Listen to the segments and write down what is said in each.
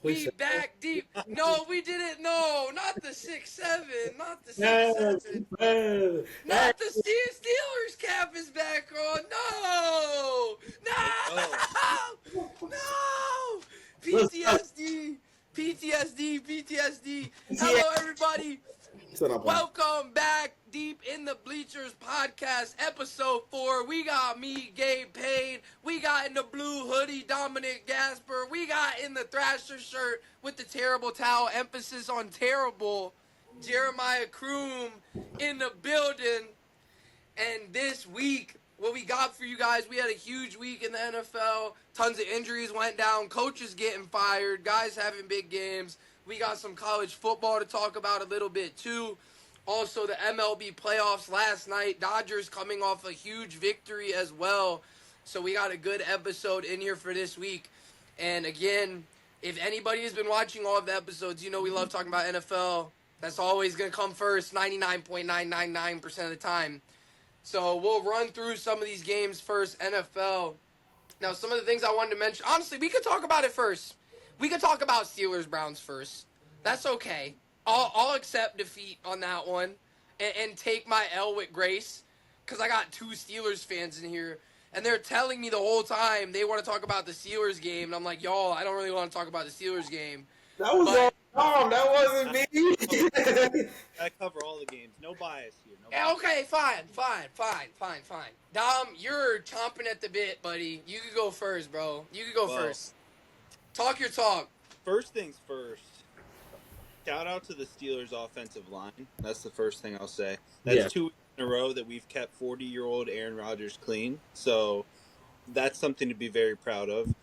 We back deep. No, we didn't. No, not the 6-7. Not the 6-7. Not the Steelers cap is back on. No! No! No! PTSD! PTSD! PTSD! Hello, everybody. Welcome back deep in the Bleachers podcast, episode 4. We got me, Gabe Payne. We got in the blue hoodie, Dominic Gasper. We got in the Thrasher shirt with the terrible towel, emphasis on terrible, Jeremiah Kroom in the building. And this week, what we got for you guys, we had a huge week in the NFL. Tons of injuries went down, coaches getting fired, guys having big games. We got some college football to talk about a little bit too. Also, the MLB playoffs last night. Dodgers coming off a huge victory as well. So we got a good episode in here for this week. And again, if anybody has been watching all of the episodes, you know we love talking about NFL. That's always going to come first 99.999% of the time. So we'll run through some of these games first. NFL. Now, some of the things I wanted to mention. Honestly, we could talk about it first. We could talk about Steelers-Browns first. That's okay. I'll accept defeat on that one and take my L with grace because I got two Steelers fans in here, and they're telling me the whole time they want to talk about the Steelers game, and I'm like, y'all, I don't really want to talk about the Steelers game. That was all Dom. That wasn't me. I cover all the games. No bias here. No bias. Okay, fine. Dom, you're chomping at the bit, buddy. You could go first, bro. You could go first. Talk your talk. First things first. Shout out to the Steelers' offensive line. That's the first thing I'll say. That's 2 weeks in a row that we've kept 40-year-old Aaron Rodgers clean. So that's something to be very proud of.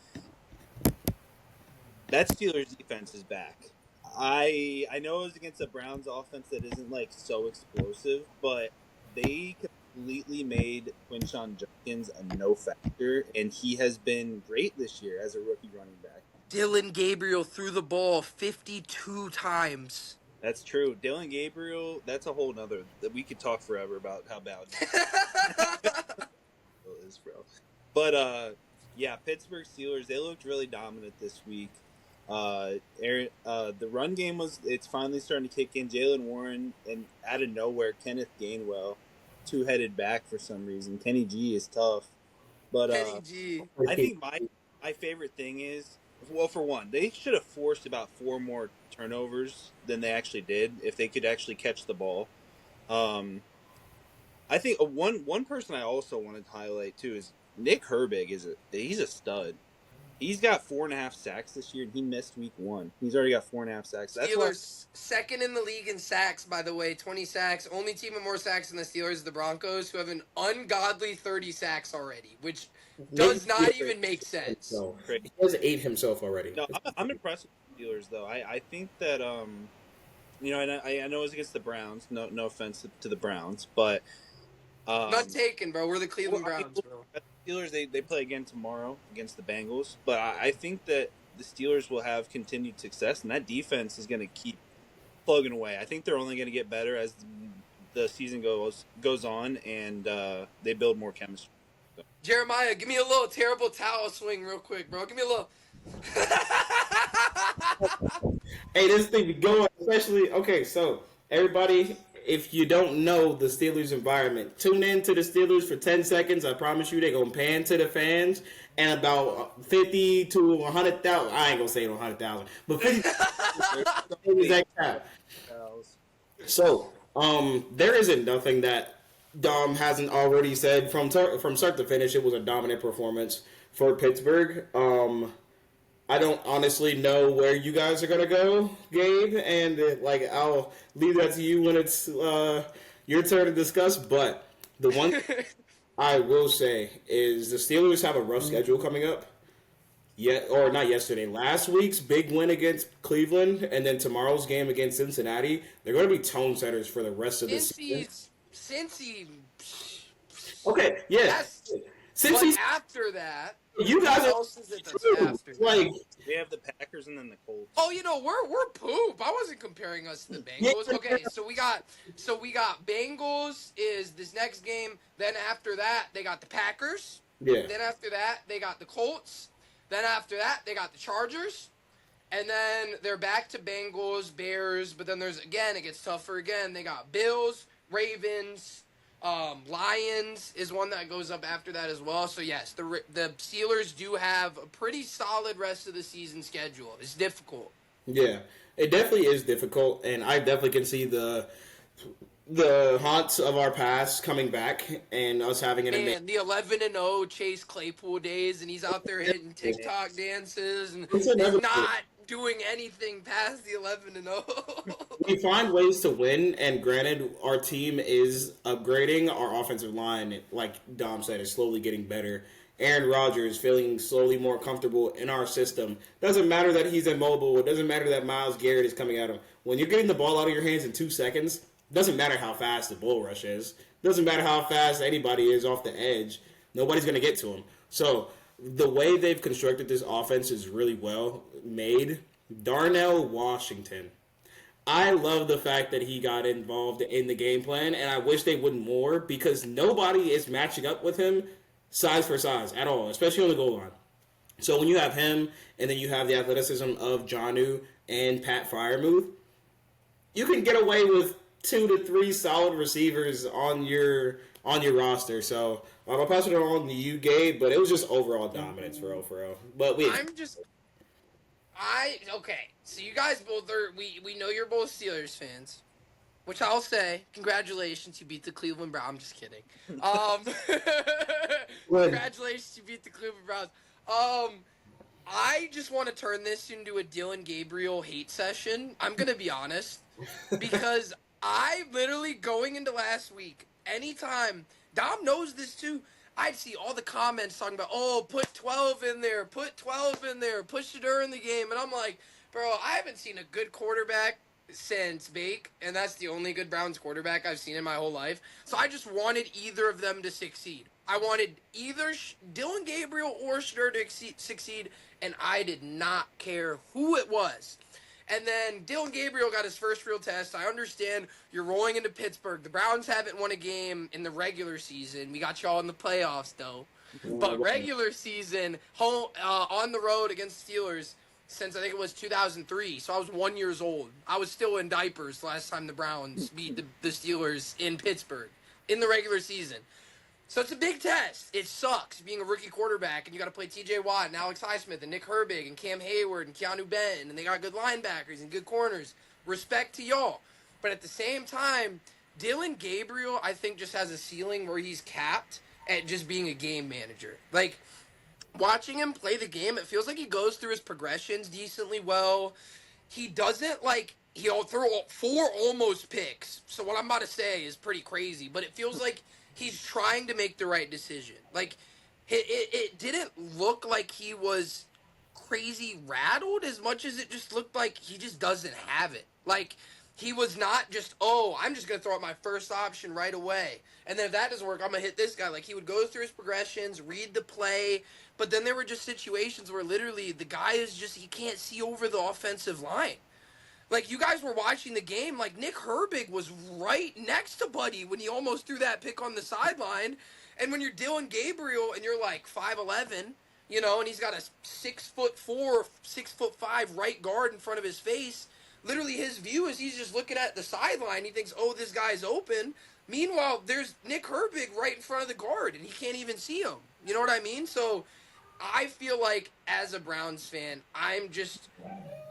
That Steelers defense is back. I know it was against the Browns offense that isn't like so explosive, but they completely made Quinshon Judkins a no factor, and he has been great this year as a rookie running back. Dylan Gabriel threw the ball 52 times. That's true. Dylan Gabriel, that's a whole nother. We could talk forever about how bad it is, bro. But, yeah, Pittsburgh Steelers, they looked really dominant this week. The run game it's finally starting to kick in. Jaylen Warren, and out of nowhere, Kenneth Gainwell, two-headed back for some reason. Kenny G is tough. But, Kenny G. I think my favorite thing is, well, for one, they should have forced about 4 more turnovers than they actually did if they could actually catch the ball. I think one person I also wanted to highlight too is Nick Herbig. He's a stud. He's got 4.5 sacks this year, and he missed week 1. He's already got 4.5 sacks. Steelers second in the league in sacks, by the way, 20 sacks. Only team with more sacks than the Steelers is the Broncos, who have an ungodly 30 sacks already, which does not even make sense. He has ate himself already. No, I'm impressed with the Steelers, though. I think that, you know, and I know it was against the Browns. No offense to the Browns, but not taken, bro. We're the Cleveland Browns, bro. Steelers, they play again tomorrow against the Bengals, but I think that the Steelers will have continued success, and that defense is going to keep plugging away. I think they're only going to get better as the season goes on, and they build more chemistry. So. Jeremiah, give me a little terrible towel swing real quick, bro. Give me a little. Hey, this thing be going, especially, okay, so everybody, if you don't know the Steelers environment, tune in to the Steelers for 10 seconds. I promise you they're going to pan to the fans, and about 50 to 100,000, I ain't going to say 100,000, but 50 exact time. So, there isn't nothing that Dom hasn't already said. From start to finish, it was a dominant performance for Pittsburgh. I don't honestly know where you guys are going to go, Gabe, and I'll leave that to you when it's your turn to discuss, but the one I will say is the Steelers have a rough schedule coming up. Or not yesterday. Last week's big win against Cleveland, and then tomorrow's game against Cincinnati. They're going to be tone setters for the rest of the season. Cincy. Okay, yeah. But after that, you guys are after like we have the Packers and then the Colts. Oh, you know, we're poop. I wasn't comparing us to the Bengals. Okay, so we got Bengals is this next game. Then after that, they got the Packers. Yeah. Then after that, they got the Colts. Then after that, they got the Chargers. And then they're back to Bengals, Bears, but then it gets tougher again. They got Bills, Ravens, Lions is one that goes up after that as well. So yes, the Steelers do have a pretty solid rest of the season schedule. It's difficult. Yeah, it definitely is difficult, and I definitely can see the haunts of our past coming back and us having an Man, the 11-0 Chase Claypool days, and he's out there hitting TikTok dances and It's is inevitable. not doing anything past the 11-0. We find ways to win, and granted, our team is upgrading. Our offensive line, like Dom said, is slowly getting better. Aaron Rodgers feeling slowly more comfortable in our system. Doesn't matter that he's immobile. It doesn't matter that Myles Garrett is coming at him. When you're getting the ball out of your hands in 2 seconds, doesn't matter how fast the bull rush is. Doesn't matter how fast anybody is off the edge. Nobody's going to get to him. So the way they've constructed this offense is really well made. Darnell Washington, I love the fact that he got involved in the game plan, and I wish they would more because nobody is matching up with him size for size at all, especially on the goal line. So when you have him, and then you have the athleticism of Jonnu and Pat Fryermuth, you can get away with 2 to 3 solid receivers on your roster. So I'll pass it along to you, Gabe. But it was just overall dominance for real. But Okay. So you guys both are. We know you're both Steelers fans, which I'll say, congratulations, you beat the Cleveland Browns. I'm just kidding. Congratulations, you beat the Cleveland Browns. I just want to turn this into a Dylan Gabriel hate session. I'm gonna be honest, because I literally going into last week, anytime Dom knows this too. I'd see all the comments talking about, oh, put 12 in there, put 12 in there, push Shedeur in the game. And I'm like, bro, I haven't seen a good quarterback since Bake, and that's the only good Browns quarterback I've seen in my whole life. So I just wanted either of them to succeed. I wanted either Dylan Gabriel or Shedeur to succeed, and I did not care who it was. And then Dylan Gabriel got his first real test. I understand you're rolling into Pittsburgh. The Browns haven't won a game in the regular season. We got y'all in the playoffs, though. But regular season, home on the road against Steelers since I think it was 2003. So I was 1 year old. I was still in diapers last time the Browns beat the Steelers in Pittsburgh in the regular season. So it's a big test. It sucks being a rookie quarterback, and you got to play T.J. Watt and Alex Highsmith and Nick Herbig and Cam Hayward and Keanu Benton, and they got good linebackers and good corners. Respect to y'all. But at the same time, Dylan Gabriel, I think, just has a ceiling where he's capped at just being a game manager. Like, watching him play the game, it feels like he goes through his progressions decently well. He doesn't, he'll throw 4 almost picks. So what I'm about to say is pretty crazy, but it feels like he's trying to make the right decision. Like, it didn't look like he was crazy rattled as much as it just looked like he just doesn't have it. Like, he was not just, oh, I'm just going to throw out my first option right away. And then if that doesn't work, I'm going to hit this guy. Like, he would go through his progressions, read the play, but then there were just situations where literally the guy is just, he can't see over the offensive line. Like, you guys were watching the game, like, Nick Herbig was right next to Buddy when he almost threw that pick on the sideline. And when you're Dylan Gabriel and you're, 5'11", and he's got a 6'4", 6'5" right guard in front of his face, literally his view is he's just looking at the sideline. He thinks, oh, this guy's open. Meanwhile, there's Nick Herbig right in front of the guard, and he can't even see him. You know what I mean? So I feel like, as a Browns fan, I'm just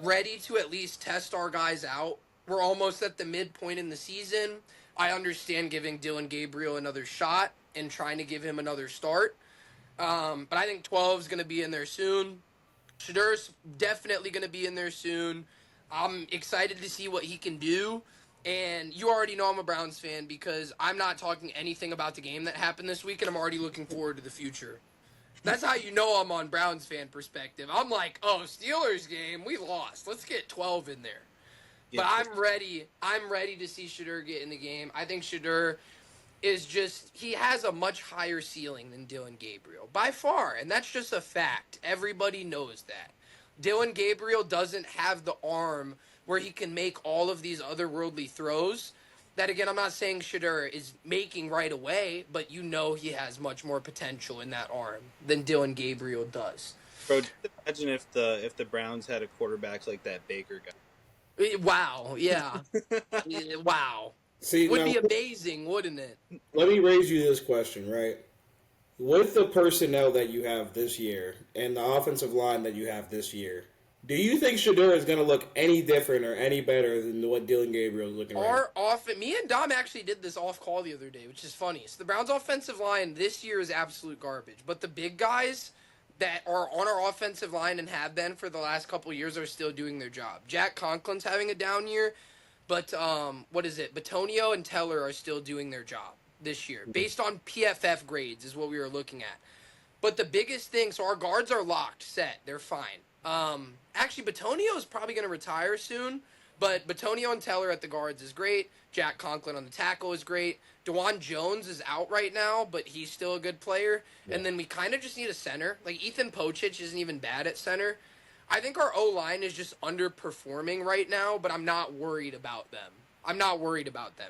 ready to at least test our guys out. We're almost at the midpoint in the season. I understand giving Dylan Gabriel another shot and trying to give him another start. But I think 12 is going to be in there soon. Shedeur's definitely going to be in there soon. I'm excited to see what he can do. And you already know I'm a Browns fan because I'm not talking anything about the game that happened this week, and I'm already looking forward to the future. That's how you know I'm on Browns fan perspective. I'm like, oh, Steelers game, we lost. Let's get 12 in there. Yeah. But I'm ready. I'm ready to see Shedeur get in the game. I think Shedeur is just, he has a much higher ceiling than Dylan Gabriel, by far. And that's just a fact. Everybody knows that. Dylan Gabriel doesn't have the arm where he can make all of these otherworldly throws. That, again, I'm not saying Shedeur is making right away, but you know he has much more potential in that arm than Dylan Gabriel does. Bro, just imagine if the Browns had a quarterback like that Baker Wow, yeah. guy. Wow. See, Would now be amazing, wouldn't it? let me raise you this question, right? With the personnel that you have this year and the offensive line that you have this year, do you think Shador is going to look any different or any better than what Dylan Gabriel is looking right now? Me and Dom actually did this off call the other day, which is funny. So the Browns' offensive line this year is absolute garbage, but the big guys that are on our offensive line and have been for the last couple of years are still doing their job. Jack Conklin's having a down year, but what is it? Batonio and Teller are still doing their job this year, based on PFF grades, is what we were looking at. But the biggest thing, so our guards are locked, set, they're fine. Actually, Batonio is probably going to retire soon, but Batonio and Teller at the guards is great. Jack Conklin on the tackle is great. DeJuan Jones is out right now, but he's still a good player. Yeah. And then we kind of just need a center. Like, Ethan Pocic isn't even bad at center. I think our O-line is just underperforming right now, but I'm not worried about them.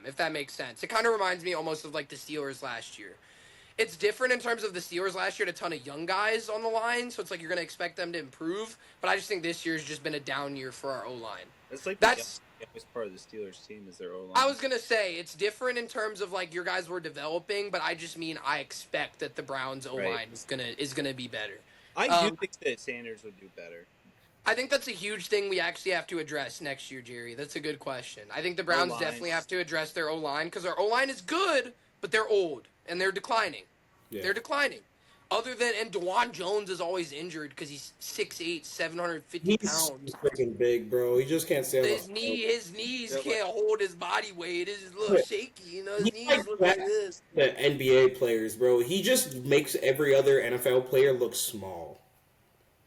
If that makes sense. It kind of reminds me almost of, like, the Steelers last year. It's different in terms of the Steelers last year, had a ton of young guys on the line, so it's like you're going to expect them to improve. But I just think this year's just been a down year for our O-line. It's like that's part of the Steelers team is their O-line. I was going to say, it's different in terms of like your guys were developing, but I just mean I expect that the Browns O-line is gonna be better. I do think that Sanders would do better. I think that's a huge thing we actually have to address next year, Jerry. That's a good question. I think the Browns definitely have to address their O-line because our O-line is good, but they're old and they're declining. Yeah. They're declining. And DeJuan Jones is always injured because he's 6'8", 750 pounds. He's freaking big, bro. He just can't stay on his knees can't hold his body weight. It's a little shaky, you know. His knees look like this. The NBA players, bro. He just makes every other NFL player look small.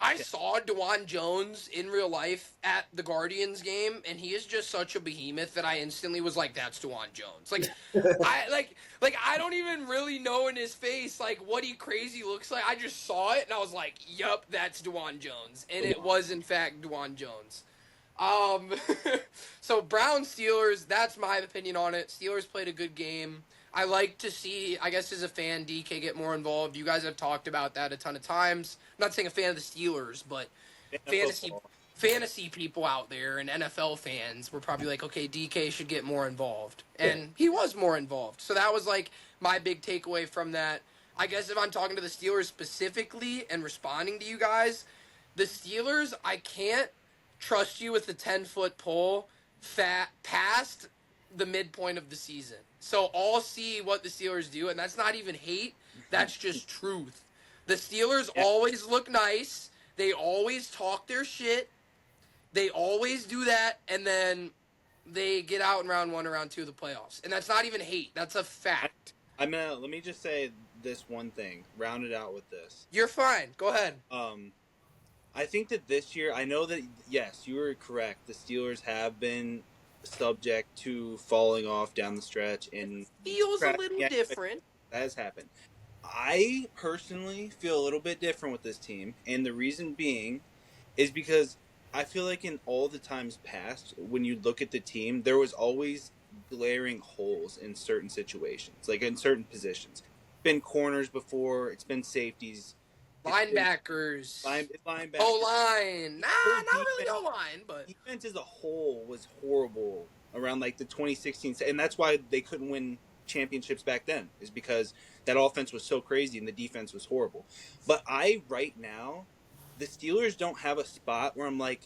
I saw DeJuan Jones in real life at the Guardians game, and he is just such a behemoth that I instantly was like, "That's DeJuan Jones." Like, I don't even really know in his face like what he crazy looks like. I just saw it and I was like, "Yup, that's DeJuan Jones," and it was in fact DeJuan Jones. So Browns Steelers. That's my opinion on it. Steelers played a good game. I like to see, I guess as a fan, DK get more involved. You guys have talked about that a ton of times. I'm not saying a fan of the Steelers, but fantasy people out there and NFL fans were probably like, okay, DK should get more involved. And he was more involved. So that was like my big takeaway from that. I guess if I'm talking to the Steelers specifically and responding to you guys, the Steelers, I can't trust you with the 10-foot pole past the midpoint of the season. So I'll see what the Steelers do, and that's not even hate. That's just truth. The Steelers always look nice. They always talk their shit. They always do that, and then they get out in round 1 or round 2 of the playoffs. And that's not even hate. That's a fact. Let me just say this one thing. Round it out with this. You're fine. Go ahead. I think that this year, I know that, yes, you were correct. The Steelers have been subject to falling off down the stretch and feels a little different. That has happened. I personally feel a little bit different with this team, and the reason being is because I feel like in all the times past, when you look at the team, there was always glaring holes in certain situations, like in certain positions. It's been corners before, it's been safeties. Linebackers. Linebackers. O-line. Nah, not really O-line, but defense as a whole was horrible around like the 2016, and that's why they couldn't win championships back then, is because that offense was so crazy and the defense was horrible. But right now, the Steelers don't have a spot where I'm like,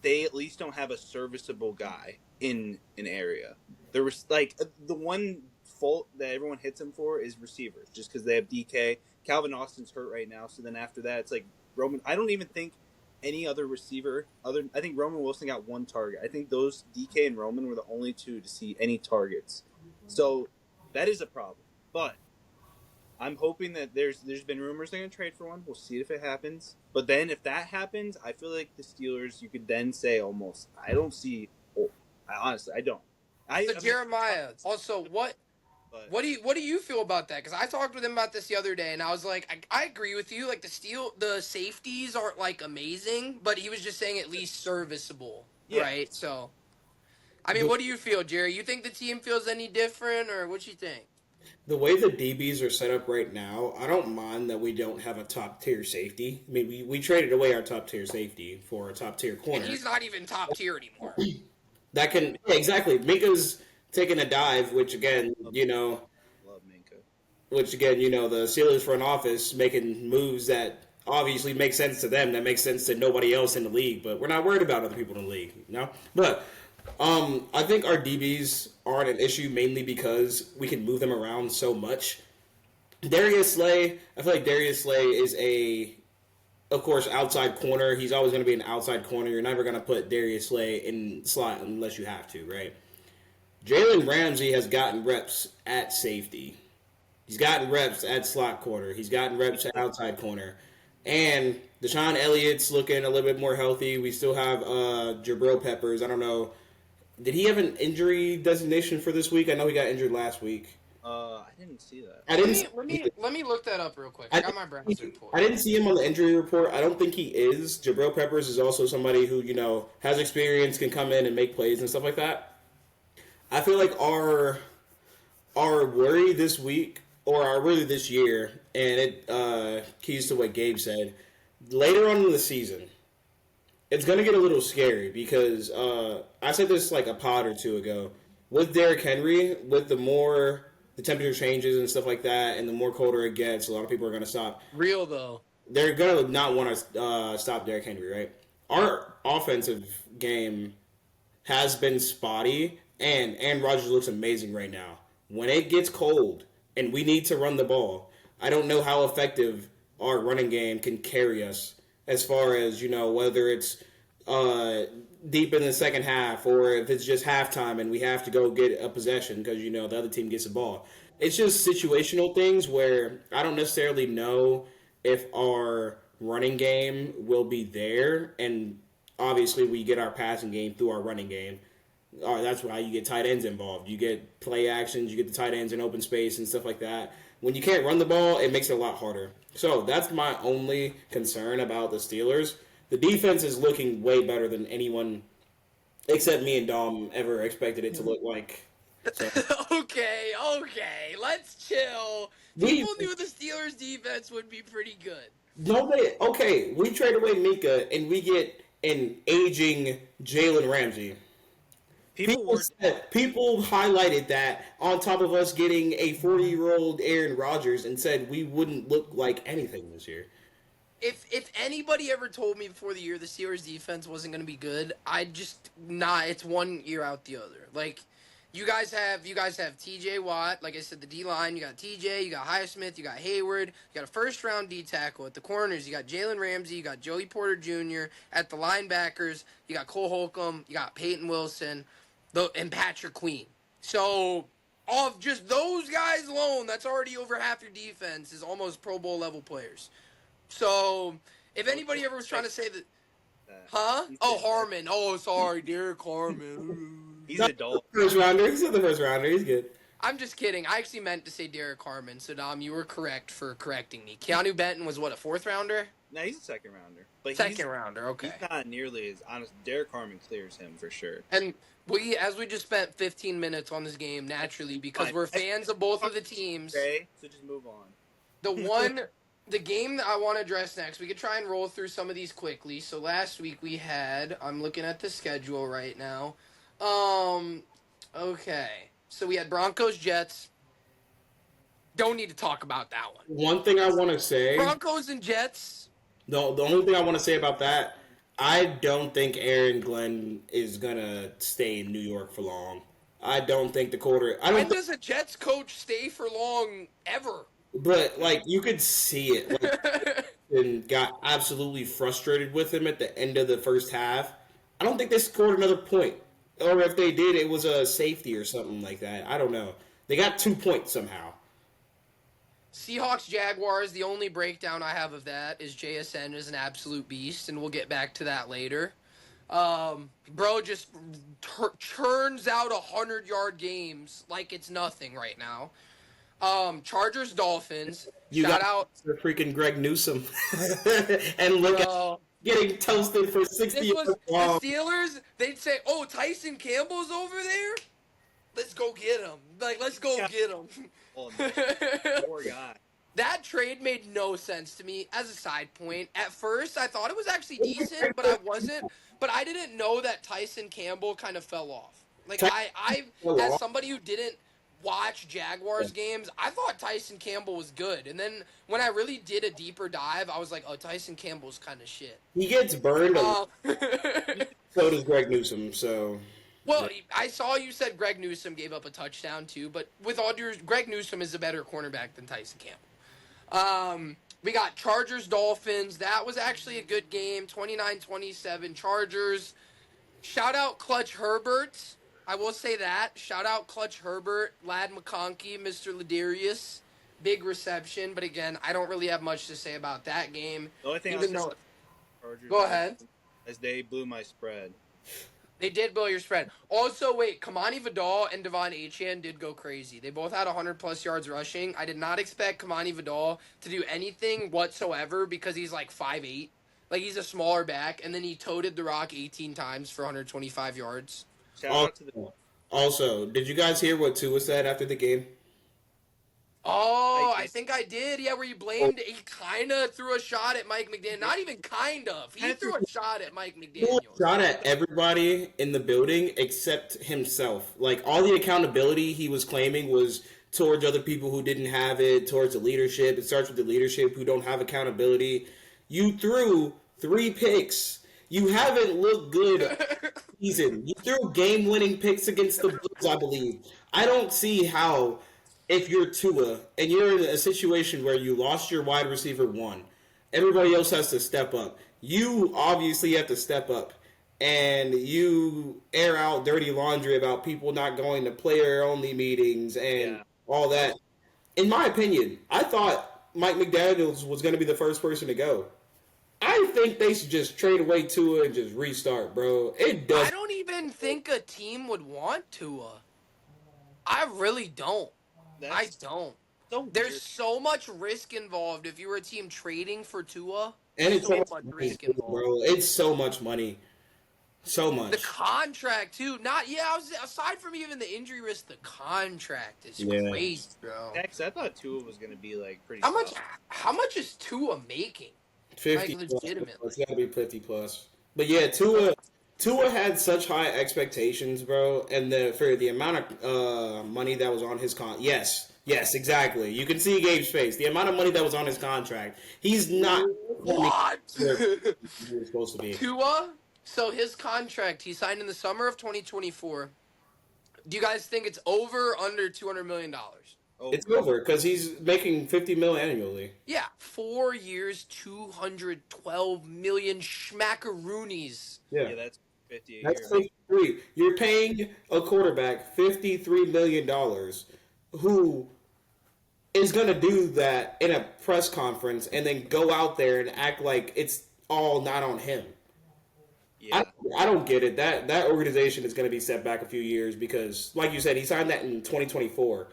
they at least don't have a serviceable guy in an area. There was like the one fault that everyone hits him for is receivers, just because they have DK. Calvin Austin's hurt right now, so then after that, it's like Roman. I don't even think any other receiver I think Roman Wilson got one target. I think those DK and Roman were the only two to see any targets. So that is a problem. But I'm hoping that there's been rumors they're going to trade for one. We'll see if it happens. But then if that happens, I feel like the Steelers, you could then say almost, I don't see. Honestly, I don't. Jeremiah, also, what do you feel about that? Because I talked with him about this the other day, and I was like, I agree with you. Like the safeties aren't like amazing, but he was just saying at least serviceable, right? So, I mean, what do you feel, Jerry? You think the team feels any different, or what you think? The way the DBs are set up right now, I don't mind that we don't have a top tier safety. I mean, we traded away our top tier safety for a top tier And corner. he's not even top tier anymore. That can, yeah, exactly. Minka's taking a dive, which again, Love Minka. The Steelers front office making moves that obviously make sense to them, that makes sense to nobody else in the league, but we're not worried about other people in the league, you know? But I think our DBs aren't an issue mainly because we can move them around so much. Darius Slay, I feel like Darius Slay is of course, outside corner. He's always going to be an outside corner. You're never going to put Darius Slay in slot unless you have to, right? Jalen Ramsey has gotten reps at safety. He's gotten reps at slot corner. He's gotten reps at outside corner. And Deshaun Elliott's looking a little bit more healthy. We still have Jabril Peppers. I don't know. Did he have an injury designation for this week? I know he got injured last week. I didn't see that. Let me look that up real quick. I got my browser report. I didn't see him on the injury report. I don't think he is. Jabril Peppers is also somebody who, has experience, can come in and make plays and stuff like that. I feel like our worry this week, or our worry this year, and it keys to what Gabe said, later on in the season, it's going to get a little scary because I said this like a pod or two ago. With Derrick Henry, with the more the temperature changes and stuff like that, and the more colder it gets, a lot of people are going to stop. Real, though. They're going to not want to stop Derrick Henry, right? Our offensive game has been spotty, and Aaron Rodgers looks amazing right now. When it gets cold and we need to run the ball, I don't know how effective our running game can carry us as far as, whether it's deep in the second half or if it's just halftime and we have to go get a possession because, the other team gets the ball. It's just situational things where I don't necessarily know if our running game will be there, and obviously we get our passing game through our running game. That's why you get tight ends involved. You get play actions, you get the tight ends in open space and stuff like that. When you can't run the ball, it makes it a lot harder. So that's my only concern about the Steelers. The defense is looking way better than anyone except me and Dom ever expected it to look like. So. Okay, let's chill. People knew the Steelers' defense would be pretty good. We trade away Minka and we get an aging Jalen Ramsey. People highlighted that on top of us getting a 40-year-old Aaron Rodgers and said we wouldn't look like anything this year. If anybody ever told me before the year the Steelers defense wasn't going to be good, I'd just it's one year out the other. Like you guys have TJ Watt, like I said, the D line. You got TJ, you got Highsmith, you got Hayward, you got a first round D tackle at the corners. You got Jalen Ramsey, you got Joey Porter Jr. at the linebackers. You got Cole Holcomb, you got Peyton Wilson, and Patrick Queen. So of just those guys alone, that's already over half your defense is almost Pro Bowl level players. So, if anybody ever was trying to say that... Huh? Oh, Harmon. Oh, sorry, Derek Harmon. He's a dog. He's not the first rounder. He's good. I'm just kidding. I actually meant to say Derek Harmon. So, Dom, you were correct for correcting me. Keanu Benton was, what, a fourth rounder? No, he's a second rounder. But second rounder, okay. He's not nearly as honest. Derek Harmon clears him for sure. And as we just spent 15 minutes on this game, naturally, because we're fans of both of the teams. Okay, so just move on. The game that I want to address next, we could try and roll through some of these quickly. So last week we had, I'm looking at the schedule right now. Okay. So we had Broncos, Jets. Don't need to talk about that one. One thing I want to say. Broncos and Jets. No, the only thing I want to say about that, I don't think Aaron Glenn is going to stay in New York for long. I don't think the quarter... When does a Jets coach stay for long ever? But, you could see it. And got absolutely frustrated with him at the end of the first half. I don't think they scored another point. Or if they did, it was a safety or something like that. I don't know. They got 2 points somehow. Seahawks, Jaguars, the only breakdown I have of that is JSN is an absolute beast, and we'll get back to that later. Bro just churns out 100-yard games like it's nothing right now. Chargers, Dolphins. Shout out the freaking Greg Newsome. And look at getting toasted for 60 years. The Steelers, they'd say, oh, Tyson Campbell's over there? Let's go get him. Let's go get him. Oh no, poor guy. That trade made no sense to me. As a side point, at first I thought it was actually decent, but I wasn't. But I didn't know that Tyson Campbell kind of fell off. Like as somebody who didn't watch Jaguars games, I thought Tyson Campbell was good. And then when I really did a deeper dive, I was like, oh, Tyson Campbell's kind of shit. He gets burned. Uh, So does Greg Newsome. So. well, I saw you said Greg Newsome gave up a touchdown too, but with all due, Greg Newsome is a better cornerback than Tyson Campbell. We got Chargers Dolphins. That was actually a good game. 29-27 Chargers. Shout out Clutch Herbert. I will say that. Shout out Clutch Herbert, Lad McConkey, Mr. Ladarius. Big reception, but again, I don't really have much to say about that game. The only thing Chargers, go ahead. As they blew my spread. They did blow your spread. Also, wait, Kamani Vidal and Devon Achane did go crazy. They both had 100-plus yards rushing. I did not expect Kamani Vidal to do anything whatsoever because he's like 5'8". Like, he's a smaller back, and then he toted the rock 18 times for 125 yards. Shout out to the... Also, did you guys hear what Tua said after the game? Oh, I think I did. Yeah, where he he kind of threw a shot at Mike McDaniel. Not even kind of. He threw a shot at Mike McDaniel. He shot at everybody in the building except himself. Like, all the accountability he was claiming was towards other people who didn't have it, towards the leadership. It starts with the leadership who don't have accountability. You threw 3 picks. You haven't looked good this season. You threw game-winning picks against the Bills, I believe. I don't see how... If you're Tua and you're in a situation where you lost your wide receiver 1, everybody else has to step up. You obviously have to step up, and you air out dirty laundry about people not going to player-only meetings and all that. In my opinion, I thought Mike McDaniels was going to be the first person to go. I think they should just trade away Tua and just restart, bro. I don't even think a team would want Tua. I really don't. I don't. There's so much risk involved if you were a team trading for Tua. And it's so much risk involved, bro. It's so much money. So much. The contract, too. Aside from even the injury risk, the contract is crazy, bro. Yeah, I thought Tua was going to be, like, pretty How much is Tua making? 50 like, legitimately. It's got to be 50 plus. But yeah, Tua had such high expectations, bro, and for the amount of money that was on his yes, exactly. You can see Gabe's face. The amount of money that was on his contract, he's not what he was supposed to be. Tua. So his contract he signed in the summer of 2024. Do you guys think it's over or under $200 million? It's over because he's making $50 million annually. Yeah, 4 years, $212 million schmackaroonies. Yeah, that's 50 That's 53. You're paying a quarterback $53 million who is going to do that in a press conference and then go out there and act like it's all not on him. Yeah. I don't get it. That organization is going to be set back a few years because, like you said, he signed that in 2024.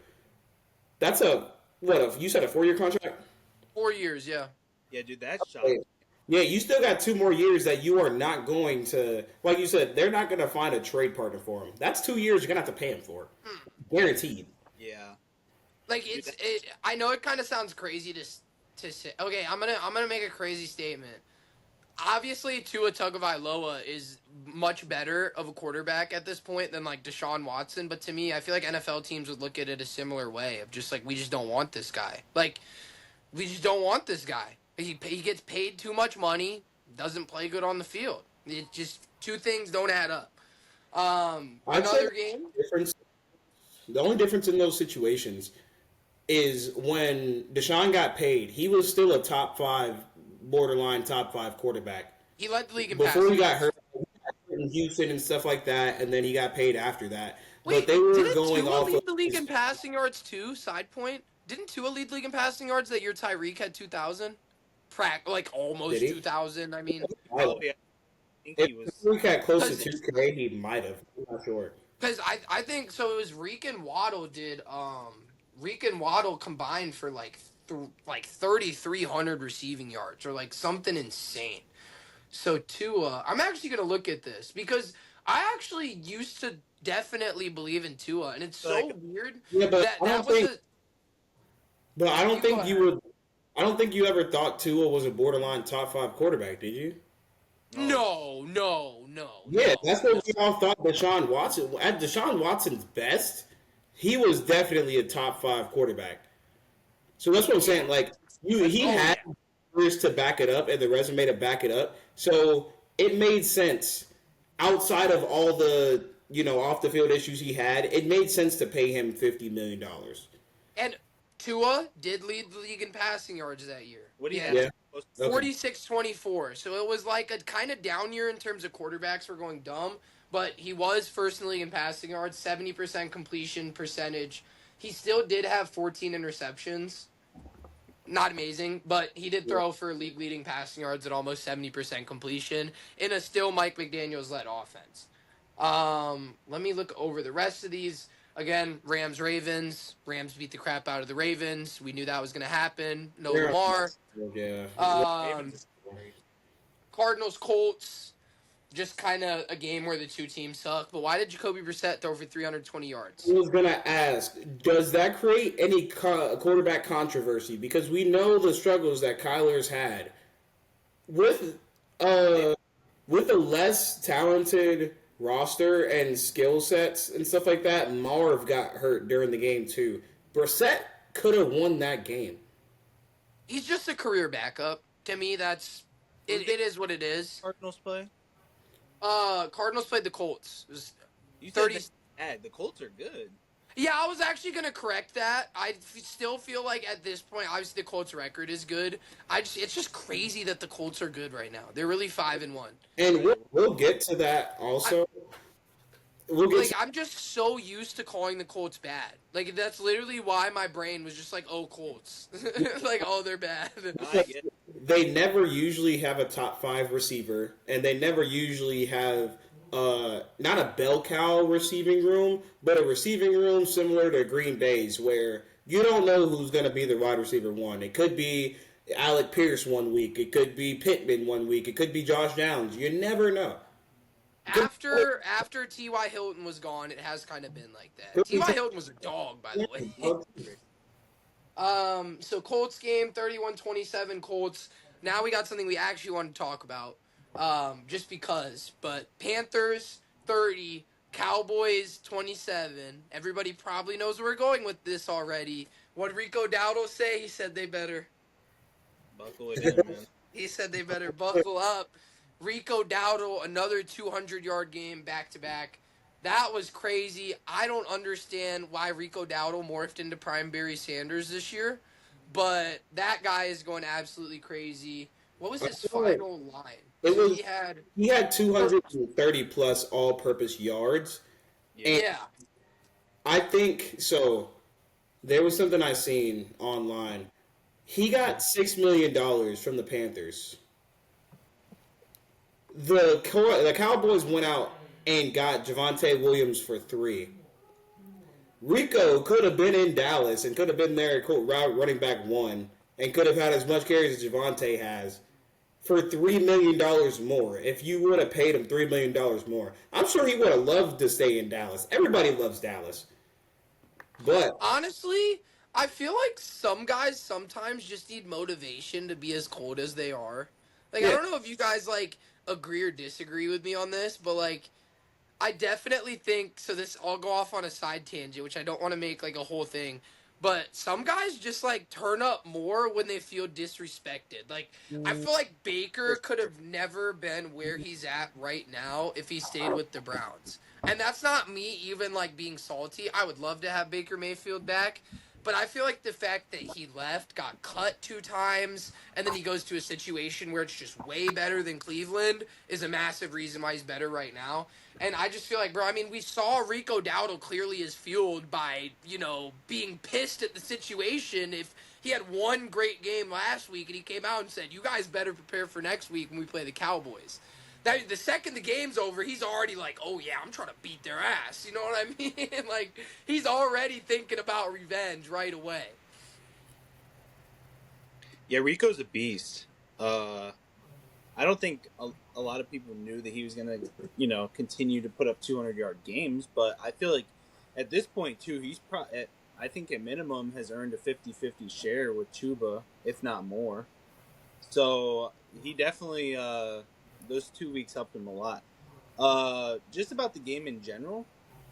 That's you said a 4-year contract? 4 years, yeah. Yeah, dude, that's shocking. Yeah, you still got 2 more years that you are not going to, like you said, they're not going to find a trade partner for him. That's 2 years you're going to have to pay him for. Guaranteed. Yeah. Like, I know it kind of sounds crazy to say. Okay, I'm gonna make a crazy statement. Obviously, Tua Tagovailoa is much better of a quarterback at this point than, like, Deshaun Watson. But to me, I feel like NFL teams would look at it a similar way of just, like, we just don't want this guy. Like, we just don't want this guy. He gets paid too much money, doesn't play good on the field. It just, 2 things don't add up. Another game? The only difference in those situations is when Deshaun got paid, he was still a borderline top 5 quarterback. He led the league in before he got hurt in Houston and stuff like that, and then he got paid after that. Wait, but they were didn't going Tua off lead the league in passing yards too? Side point. Didn't Tua lead the league in passing yards that year Tyreek had 2,000? Like almost 2,000. I mean, yeah. If Tyreek had close to 2K, he might have. I'm not sure. Because I think so. It was Reek and Waddle Reek and Waddle combined for like 3,300 receiving yards or like something insane. So Tua, I'm actually gonna look at this because I actually used to definitely believe in Tua, and it's so weird that was But I don't go think you ahead. would. I don't think you ever thought Tua was a borderline top 5 quarterback, did you? Oh, No, no, no, Yeah, no, that's no. what we all thought. Deshaun Watson, at Deshaun Watson's best, he was definitely a top 5 quarterback. So that's what I'm Yeah. saying. Like he Oh had yeah. years to back it up and the resume to back it up. So it made sense outside of all the off the field issues he had. It made sense to pay him $50 million. And Tua did lead the league in passing yards that year. what do He you had have? Yeah. Okay. 46-24. So it was like a kind of down year in terms of quarterbacks were going dumb, but he was first in the league in passing yards, 70% completion percentage. He still did have 14 interceptions. Not amazing, but he did Yeah. throw for league leading passing yards at almost 70% completion in a still Mike McDaniels led offense. Let me look over the rest of these. Again, Rams Ravens. Rams beat the crap out of the Ravens. We knew that was going to happen. No Yeah. Lamar. Yeah. Um, Ravens are great. Cardinals Colts. Just kind of a game where the two teams suck. But why did Jacoby Brissett throw for 320 I yards? was gonna ask, does that create any quarterback controversy? Because we know the struggles that Kyler's had with uh with a less talented roster and skill sets and stuff like that. Marv got hurt during the game too. Brissett could have won that game. He's just a career backup. To me, that's it is what it is. Cardinals play. Cardinals played the Colts. It was You said 30. that the Colts are good. Yeah, I was actually gonna correct that. Still feel like at this point, obviously the Colts record is good. It's just crazy that the Colts are good right now. They're really 5-1. And Yeah. we'll get to that I, also. We'll get like to, I'm just so used to calling the Colts bad. Like that's literally why my brain was just like, oh Colts, like oh they're bad. I get they never usually have a top 5 receiver, and they never usually have not a bell cow receiving room, but a receiving room similar to Green Bay's, where you don't know who's going to be the wide receiver one. It could be Alec Pierce one week, it could be Pittman one week, it could be Josh Downs. You never know. After T.Y. Hilton was gone, it has kind of been like that. T.Y. Hilton was a dog, by the way. So Colts game 31-27 Colts. Now we got something we actually want to talk about. Just because. But Panthers 30, Cowboys 27. Everybody probably knows where we're going with this already. What did Rico Dowdle say? He said they better. buckle it in, man. He said they better buckle up. Rico Dowdle, another 200-yard game back to back. That was crazy. I don't understand why Rico Dowdle morphed into Prime Barry Sanders this year, but that guy is going absolutely crazy. What was his final line? It So was he he had 230 plus all-purpose yards, and yeah. I think so. There was something I seen online. He got $6 million from the Panthers. The Cowboys went out and got Javonte Williams for 3. Rico could have been in Dallas and could have been there at running back 1 and could have had as much carries as Javonte has for $3 million more. If you would have paid him $3 million more, I'm sure he would have loved to stay in Dallas. Everybody loves Dallas, but Honestly, I feel like some guys sometimes just need motivation to be as cold as they are. Like I yeah, don't know if you guys like agree or disagree with me on this, but like I definitely think so. This I'll go off on a side tangent, which I don't want to make like a whole thing. But some guys just like turn up more when they feel disrespected. Like I feel like Baker could have never been where he's at right now if he stayed with the Browns. And that's not me even like being salty. I would love to have Baker Mayfield back. But I feel like the fact that he left, got cut 2 times, and then he goes to a situation where it's just way better than Cleveland is a massive reason why he's better right now. And I just feel like, bro, I mean, we saw Rico Dowdle clearly is fueled by, being pissed at the situation. If he had one great game last week and he came out and said, you guys better prepare for next week when we play the Cowboys. That the second the game's over, he's already like, oh yeah, I'm trying to beat their ass. You know what I mean? Like, he's already thinking about revenge right away. Yeah, Rico's a beast. I don't think a lot of people knew that he was going to, continue to put up 200-yard games. But I feel like at this point, too, I think at minimum has earned a 50-50 share with Chuba, if not more. So he definitely those 2 weeks helped him a lot. Just about the game in general,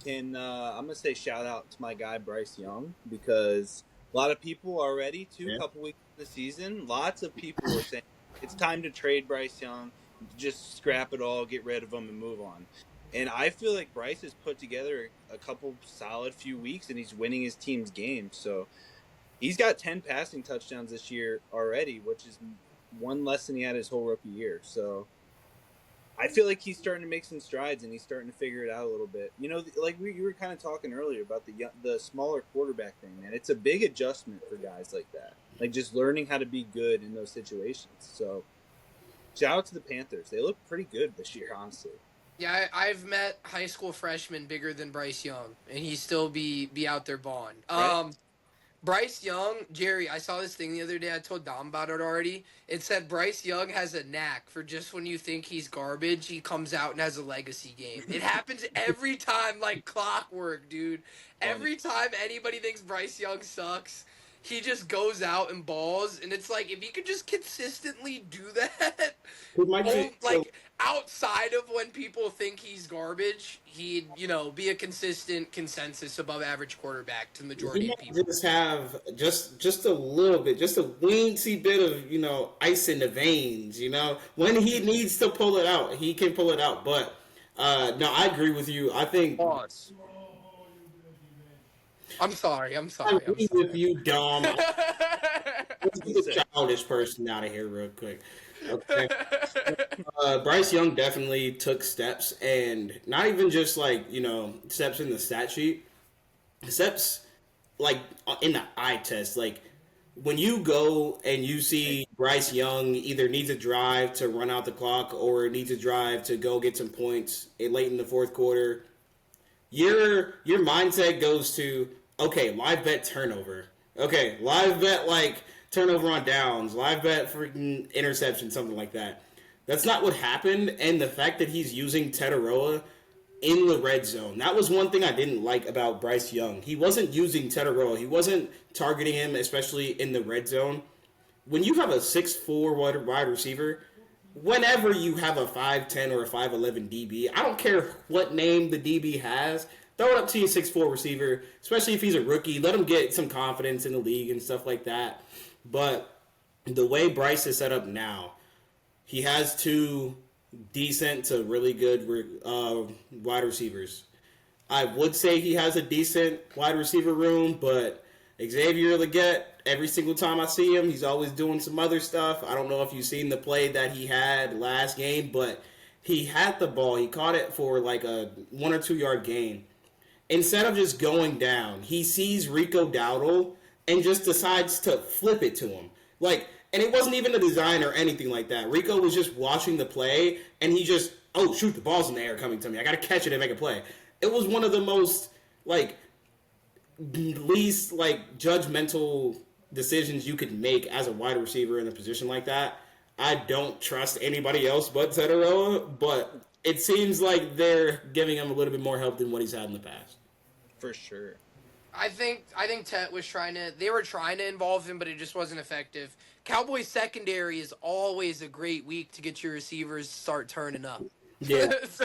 I'm gonna say shout out to my guy Bryce Young, because a lot of people already a Yeah. couple weeks of the season, lots of people were saying it's time to trade Bryce Young, just scrap it all, get rid of him, and move on. And I feel like Bryce has put together a couple solid few weeks, and he's winning his team's games. So he's got 10 passing touchdowns this year already, which is one less than he had his whole rookie year. So I feel like he's starting to make some strides, and he's starting to figure it out a little bit. You know, like you were kind of talking earlier about the smaller quarterback thing, man. It's a big adjustment for guys like that, like just learning how to be good in those situations. So shout out to the Panthers. They look pretty good this year, honestly. Yeah, I've met high school freshmen bigger than Bryce Young, and he still be out there balling. Right? Bryce Young, Jerry, I saw this thing the other day. I told Dom about it already. It said Bryce Young has a knack for just when you think he's garbage, he comes out and has a legacy game. It happens every time, like clockwork, dude. Funny. Every time anybody thinks Bryce Young sucks, he just goes out and balls. And it's like, if he could just consistently do that, like outside of when people think he's garbage, he'd, be a consistent consensus above average quarterback to the majority of people. Just have just a little bit, just a weensy bit of ice in the veins. When he needs to pull it out, he can pull it out. But no, I agree with you. I think. Pause. I'm sorry. I agree with you, Dom. Let's get the childish person out of here real quick. Okay. Bryce Young definitely took steps, and not even just steps in the stat sheet, steps like in the eye test. Like when you go and you see Bryce Young either needs a drive to run out the clock or needs a drive to go get some points late in the fourth quarter, your mindset goes to, okay, live bet turnover. Okay, live bet turnover on downs, live bet freaking interception, something like that. That's not what happened, and the fact that he's using Tetaroa in the red zone, that was one thing I didn't like about Bryce Young. He wasn't using Tetaroa. He wasn't targeting him, especially in the red zone. When you have a 6'4" wide receiver, whenever you have a 5'10" or a 5'11" DB, I don't care what name the DB has, throw it up to your 6'4" receiver, especially if he's a rookie. Let him get some confidence in the league and stuff like that. But the way Bryce is set up now, he has two decent to really good wide receivers. I would say he has a decent wide receiver room, but Xavier Legette, every single time I see him, he's always doing some other stuff. I don't know if you've seen the play that he had last game, but he had the ball. He caught it for like a 1 or 2 yard gain. Instead of just going down, he sees Rico Dowdle and just decides to flip it to him. And it wasn't even a design or anything like that. Rico was just watching the play, and he just, oh, shoot, the ball's in the air coming to me. I got to catch it and make a play. It was one of the most, least, judgmental decisions you could make as a wide receiver in a position like that. I don't trust anybody else but Tetaroa, but it seems like they're giving him a little bit more help than what he's had in the past. For sure. I think Tet was they were trying to involve him, but it just wasn't effective. Cowboys secondary is always a great week to get your receivers to start turning up. Yeah. So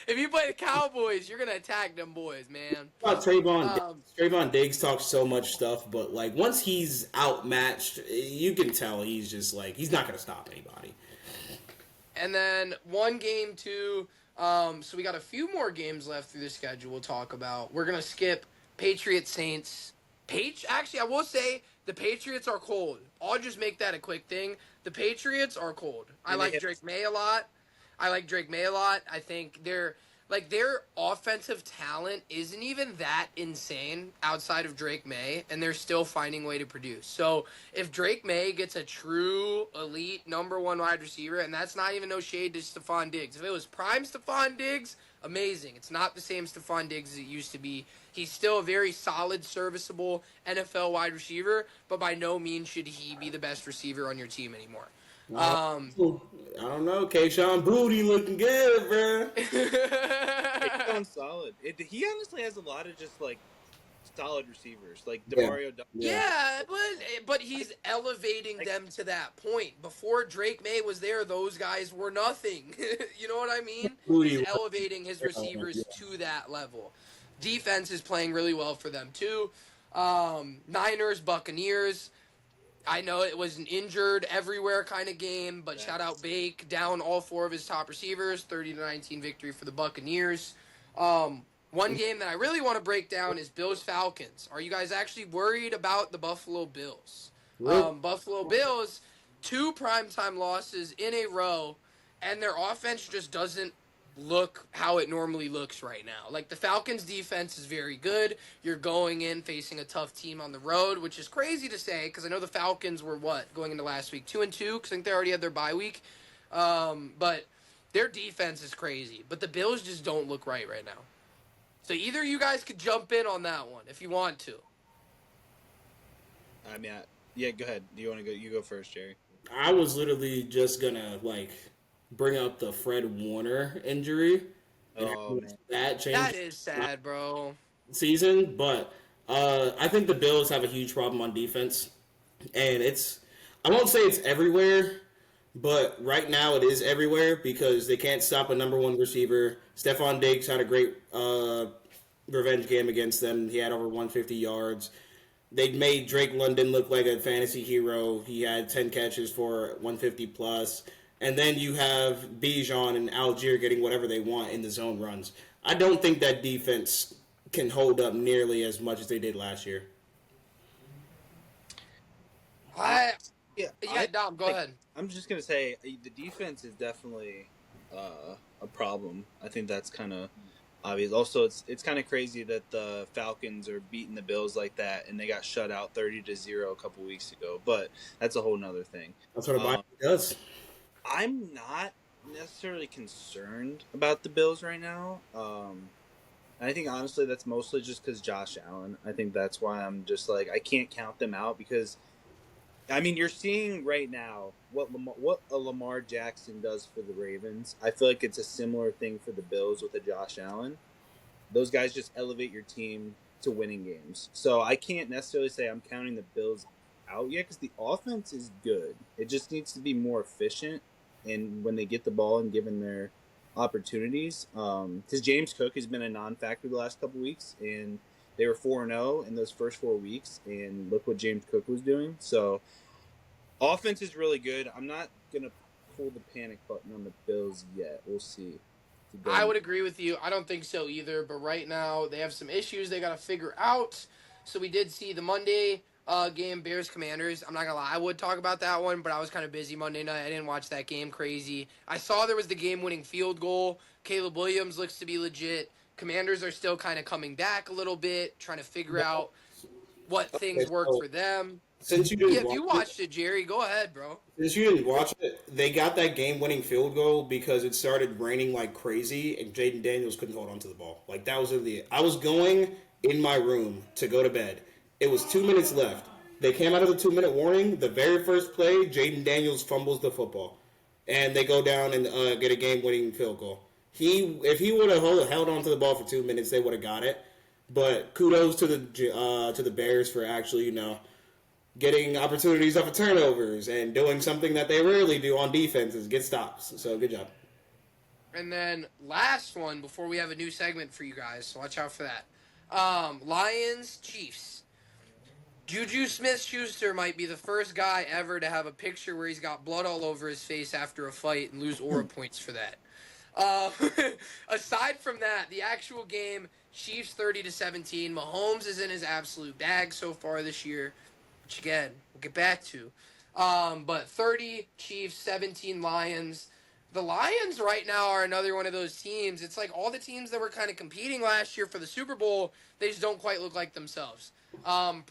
if you play the Cowboys, you're gonna attack them boys, man. Trayvon Diggs talks so much stuff, but once he's outmatched, you can tell he's just he's not gonna stop anybody. And then one game too. So we got a few more games left through the schedule. We'll talk about. We're gonna skip Patriots Saints. Actually, I will say the Patriots are cold. I'll just make that a quick thing. The Patriots are cold. I like Drake May a lot. I think their offensive talent isn't even that insane outside of Drake May, and they're still finding a way to produce. So if Drake May gets a true elite number one wide receiver, and that's not even no shade to Stephon Diggs. If it was prime Stephon Diggs, amazing. It's not the same Stephon Diggs as it used to be. He's still a very solid, serviceable NFL wide receiver, but by no means should he be the best receiver on your team anymore. I don't know. Kayshawn Booty looking good, bro. It's going solid. He honestly has a lot of just solid receivers like Yeah. Demario. Yeah. Yeah, but he's elevating them to that point. Before Drake May was there, those guys were nothing. You know what I mean? He's Booty. elevating his receivers to that level. Defense is playing really well for them too. Niners, Buccaneers. I know it was an injured everywhere kind of game, but shout out Bake, down all 4 of his top receivers, 30-19 victory for the Buccaneers. One game that I really want to break down is Bills Falcons. Are you guys actually worried about the Buffalo Bills? Buffalo Bills, 2 primetime losses in a row, and their offense just doesn't look how it normally looks right now. Like, the Falcons defense is very good. You're going in facing a tough team on the road, which is crazy to say because I know the Falcons were going into last week 2-2 because I think they already had their bye week. But their defense is crazy. But the Bills just don't look right now. So either you guys could jump in on that one if you want to. I mean, yeah, go ahead. Do you want to go? You go first, Jerry. I was literally just gonna bring up the Fred Warner injury. And Oh man, that changed That is sad, bro. season, but I think the Bills have a huge problem on defense, and I won't say it's everywhere, but right now it is everywhere because they can't stop a number 1 receiver. Stephon Diggs had a great revenge game against them. He had over 150 yards. They made Drake London look like a fantasy hero. He had 10 catches for 150 plus. And then you have Bijan and Algier getting whatever they want in the zone runs. I don't think that defense can hold up nearly as much as they did last year. Dom, go ahead. I'm just gonna say the defense is definitely a problem. I think that's kind of obvious. Also, it's kind of crazy that the Falcons are beating the Bills like that, and they got shut out 30-0 a couple weeks ago. But that's a whole nother thing. That's what a bye does. I'm not necessarily concerned about the Bills right now. I think honestly that's mostly just because Josh Allen. I think that's why I'm just like I can't count them out because, I mean, you're seeing right now what a Lamar Jackson does for the Ravens. I feel like it's a similar thing for the Bills with a Josh Allen. Those guys just elevate your team to winning games. So I can't necessarily say I'm counting the Bills out yet because the offense is good. It just needs to be more efficient, and when they get the ball and given their opportunities, because James Cook has been a non-factor the last couple weeks, and they were 4-0 in those first 4 weeks, and look what James Cook was doing. So offense is really good. I'm not gonna pull the panic button on the Bills yet. We'll see. I would agree with you. I don't think so either, but right now they have some issues they got to figure out. So we did see the Monday game, Bears Commanders. I'm not gonna lie, I would talk about that one, but I was kind of busy Monday night. I didn't watch that game. Crazy. I saw there was the game-winning field goal. Caleb Williams looks to be legit. Commanders are still kind of coming back a little bit, trying to figure out what things work for them. Since you didn't if you watched it, Jerry, go ahead, bro. Since you didn't watch it, they got that game-winning field goal because it started raining like crazy, and Jaden Daniels couldn't hold onto the ball. Like that was the. I was going in my room to go to bed. It was 2 minutes left. They came out of the 2-minute warning. The very first play, Jaden Daniels fumbles the football, and they go down and get a game-winning field goal. If he would have held onto the ball for 2 minutes, they would have got it. But kudos to the Bears for actually, getting opportunities off of turnovers and doing something that they rarely do on defense is get stops. So good job. And then last one before we have a new segment for you guys, so watch out for that. Lions, Chiefs. Juju Smith-Schuster might be the first guy ever to have a picture where he's got blood all over his face after a fight and lose aura points for that. Aside from that, the actual game, Chiefs 30-17. Mahomes is in his absolute bag so far this year, which again, we'll get back to. But 30 Chiefs, 17 Lions. The Lions right now are another one of those teams. It's like all the teams that were kind of competing last year for the Super Bowl, they just don't quite look like themselves. I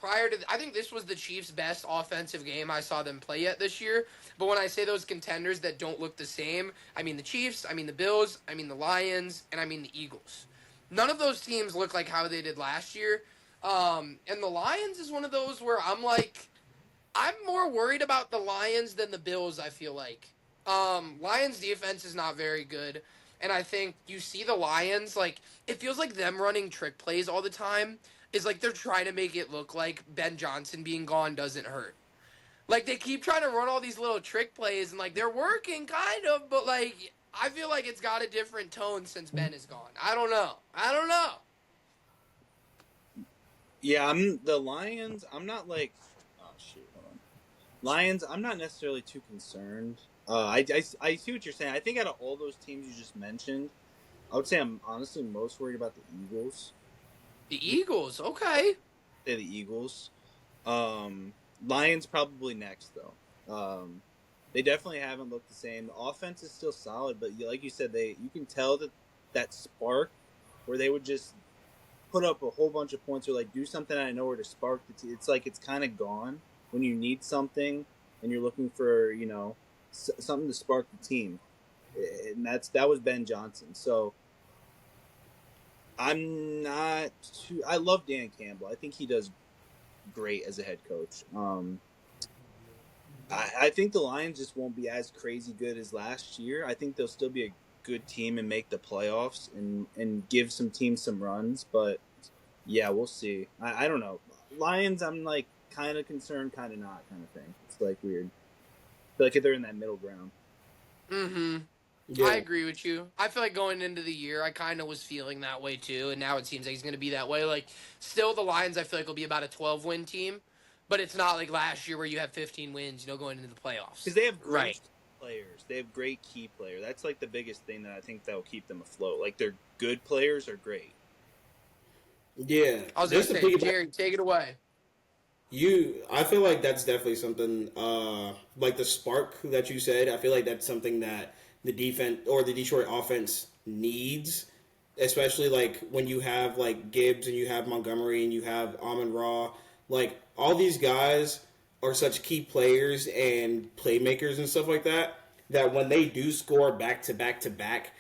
think this was the Chiefs' best offensive game I saw them play yet this year. But when I say those contenders that don't look the same, I mean the Chiefs, I mean the Bills, I mean the Lions, and I mean the Eagles. None of those teams look like how they did last year. And the Lions is one of those where I'm more worried about the Lions than the Bills, I feel like. Lions defense is not very good. And I think you see the Lions, it feels like them running trick plays all the time. is like they're trying to make it look like Ben Johnson being gone doesn't hurt. Like they keep trying to run all these little trick plays and like they're working kind of, but like I feel like it's got a different tone since Ben is gone. I don't know. Yeah, I'm the Lions. I'm not like, oh shoot, hold on. Lions. I'm not necessarily too concerned. I see what you're saying. I think out of all those teams you just mentioned, I would say I'm honestly most worried about the Eagles. The Eagles, okay. Say the Eagles. Lions probably next though. They definitely haven't looked the same. The offense is still solid, but like you said, you can tell that spark where they would just put up a whole bunch of points or like do something out of nowhere to spark the team. It's like it's kind of gone when you need something and you're looking for something to spark the team, and that was Ben Johnson. So I'm not too. I love Dan Campbell. I think he does great as a head coach. I think the Lions just won't be as crazy good as last year. I think they'll still be a good team and make the playoffs and give some teams some runs. But yeah, we'll see. I don't know. Lions, I'm like kind of concerned, kind of not, kind of thing. It's like weird. I feel like they're in that middle ground. Mm-hmm. Yeah. I agree with you. I feel like going into the year, I kind of was feeling that way too, and now it seems like he's going to be that way. Like, still the Lions, I feel like will be about a 12-win team, but it's not like last year where you have 15 wins, going into the playoffs. Because they have great players. They have great key players. That's like the biggest thing that I think that will keep them afloat. Like, their good players are great. Yeah. I was going to say, Jerry, take it away. I feel like that's definitely something, like the spark that you said, I feel like that's something that the defense or the Detroit offense needs, especially like when you have like Gibbs and you have Montgomery and you have Amon-Ra. Like all these guys are such key players and playmakers and stuff like that when they do score back to back to back,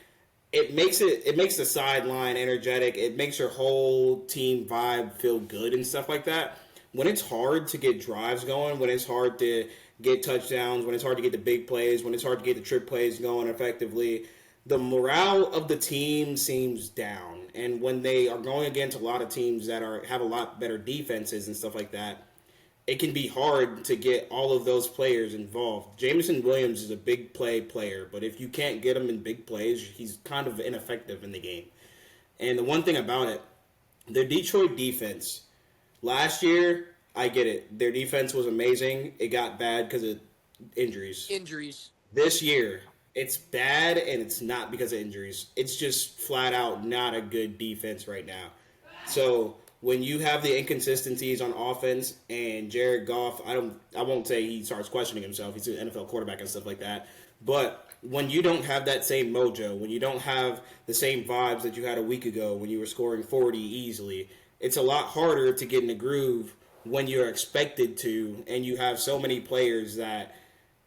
it makes the sideline energetic. It makes your whole team vibe feel good and stuff like that. When it's hard to get drives going, when it's hard to get touchdowns, when it's hard to get the big plays, when it's hard to get the trick plays going effectively, the morale of the team seems down. And when they are going against a lot of teams that have a lot better defenses and stuff like that, it can be hard to get all of those players involved. Jameson Williams is a big player, but if you can't get him in big plays, he's kind of ineffective in the game. And the one thing about it, the Detroit defense, last year, I get it. Their defense was amazing. It got bad because of injuries. This year, it's bad, and it's not because of injuries. It's just flat out not a good defense right now. So when you have the inconsistencies on offense and Jared Goff, I won't say he starts questioning himself. He's an NFL quarterback and stuff like that. But when you don't have that same mojo, when you don't have the same vibes that you had a week ago when you were scoring 40 easily, it's a lot harder to get in the groove when you're expected to, and you have so many players that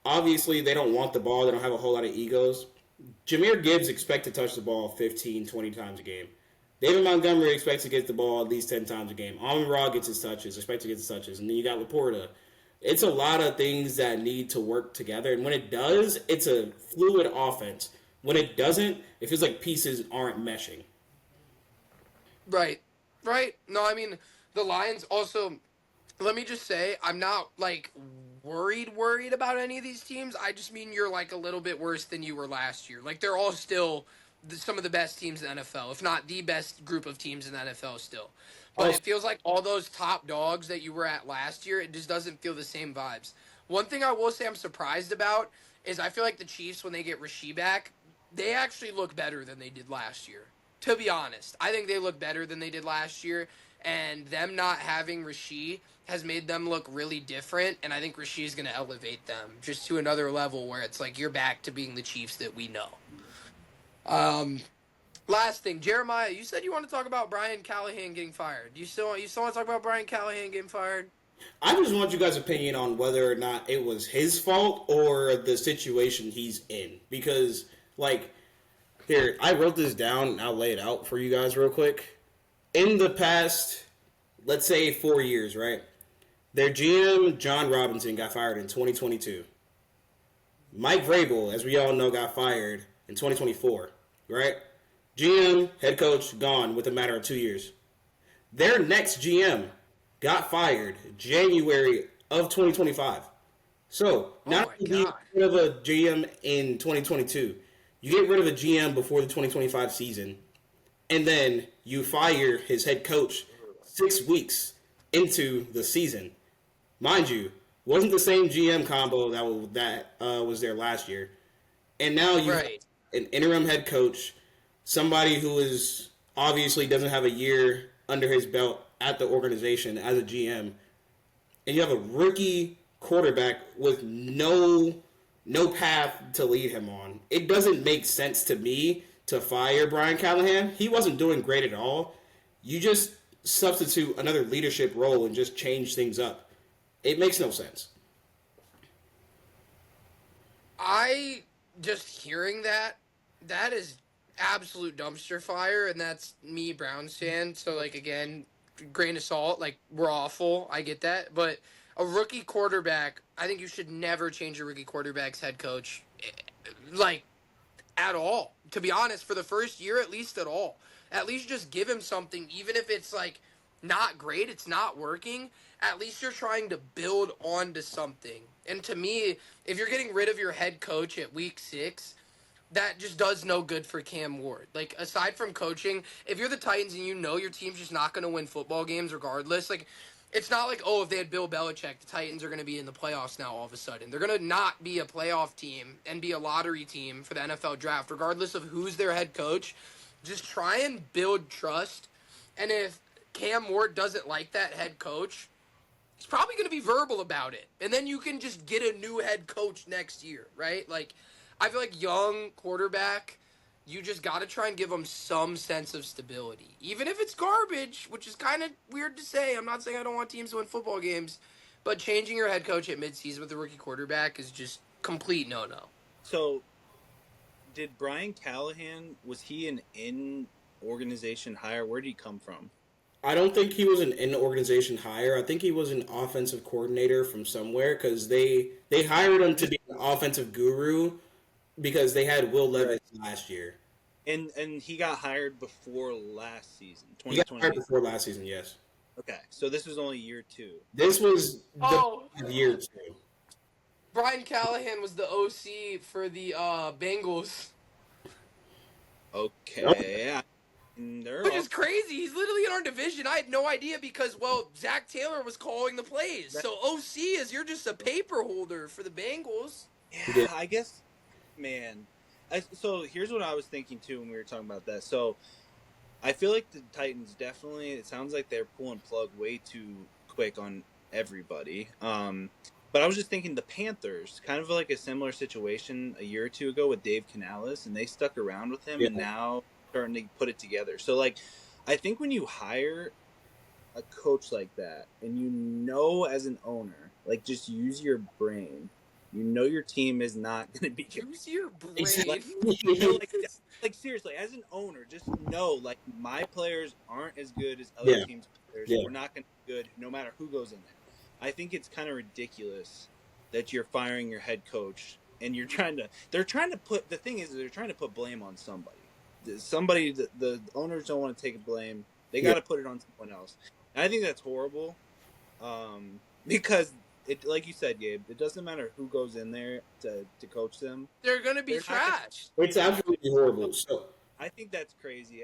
obviously they don't want the ball. They don't have a whole lot of egos. Jahmyr Gibbs expects to touch the ball 15, 20 times a game. David Montgomery expects to get the ball at least 10 times a game. Amon-Ra gets his touches, expects to get his touches. And then you got Laporta. It's a lot of things that need to work together. And when it does, it's a fluid offense. When it doesn't, it feels like pieces aren't meshing. Right. No, I mean, the Lions also, let me just say, I'm not, like, worried about any of these teams. I just mean you're, like, a little bit worse than you were last year. Like, they're all still some of the best teams in the NFL, if not the best group of teams in the NFL still. But it feels like all those top dogs that you were at last year, it just doesn't feel the same vibes. One thing I will say I'm surprised about is I feel like the Chiefs, when they get Rasheed back, they actually look better than they did last year. To be honest, I think they look better than they did last year, and them not having Rasheed has made them look really different, and I think Rasheed is going to elevate them just to another level where it's like you're back to being the Chiefs that we know. Last thing, Jeremiah, you said you want to talk about Brian Callahan getting fired. You still want to talk about Brian Callahan getting fired? I just want you guys' opinion on whether or not it was his fault or the situation he's in. Because, like, here, I wrote this down and I'll lay it out for you guys real quick. In the past, let's say 4 years, right? Their GM, John Robinson, got fired in 2022. Mike Vrabel, as we all know, got fired in 2024, right? GM, head coach, gone with a matter of 2 years. Their next GM got fired January of 2025. So Oh not my only do you god. get rid of a GM in 2022, you get rid of a GM before the 2025 season, and then you fire his head coach 6 weeks into the season. Mind you, wasn't the same GM combo that was there last year, and now you have Right. an interim head coach, somebody who is obviously doesn't have a year under his belt at the organization as a GM, and you have a rookie quarterback with no path to lead him on. It doesn't make sense to me to fire Brian Callahan. He wasn't doing great at all. You just substitute another leadership role and just change things up. It makes no sense. I just hearing that is absolute dumpster fire, and that's me, Browns fan. So like again, grain of salt. Like we're awful. I get that, but a rookie quarterback, I think you should never change a rookie quarterback's head coach, like at all. To be honest, for the first year at least at all. At least just give him something, even if it's like not great, it's not working. At least you're trying to build onto something. And to me, if you're getting rid of your head coach at week 6, that just does no good for Cam Ward. Like, aside from coaching, if you're the Titans and you know your team's just not going to win football games regardless, like, it's not like, oh, if they had Bill Belichick, the Titans are going to be in the playoffs now all of a sudden. They're going to not be a playoff team and be a lottery team for the NFL draft, regardless of who's their head coach. Just try and build trust. And if Cam Ward doesn't like that head coach, he's probably going to be verbal about it. And then you can just get a new head coach next year, right? Like, I feel like young quarterback, you just got to try and give them some sense of stability. Even if it's garbage, which is kind of weird to say. I'm not saying I don't want teams to win football games, but changing your head coach at midseason with a rookie quarterback is just complete no-no. So, did Brian Callahan, was he an in-organization hire? Where did he come from? I don't think he was an in-organization hire. I think he was an offensive coordinator from somewhere because they hired him to be an offensive guru because they had Will Levis last year. And he got hired before last season, He got 2020. hired before last season, yes. Okay, so this was only year 2. This was Oh. the year 2. Brian Callahan was the OC for the Bengals. Okay. Which is crazy. He's literally in our division. I had no idea because, well, Zach Taylor was calling the plays. So OC is you're just a paper holder for the Bengals. Yeah, I guess, man. So here's what I was thinking too when we were talking about that. So I feel like the Titans definitely, it sounds like they're pulling plug way too quick on everybody. But I was just thinking the Panthers, kind of like a similar situation a year or two ago with Dave Canales, and they stuck around with him, and now starting to put it together. So, like, I think when you hire a coach like that, and you know as an owner, like, just use your brain. You know your team is not going to be good. Use your brain. Like, seriously, as an owner, just know, like, my players aren't as good as other teams' players. We're not going to be good no matter who goes in there. I think it's kind of ridiculous that you're firing your head coach and they're trying to put blame on somebody. The owners don't want to take blame. They got to put it on someone else. And I think that's horrible. Because it, like you said, Gabe, it doesn't matter who goes in there to coach them. They're going to be trash. It's absolutely horrible. So I think that's crazy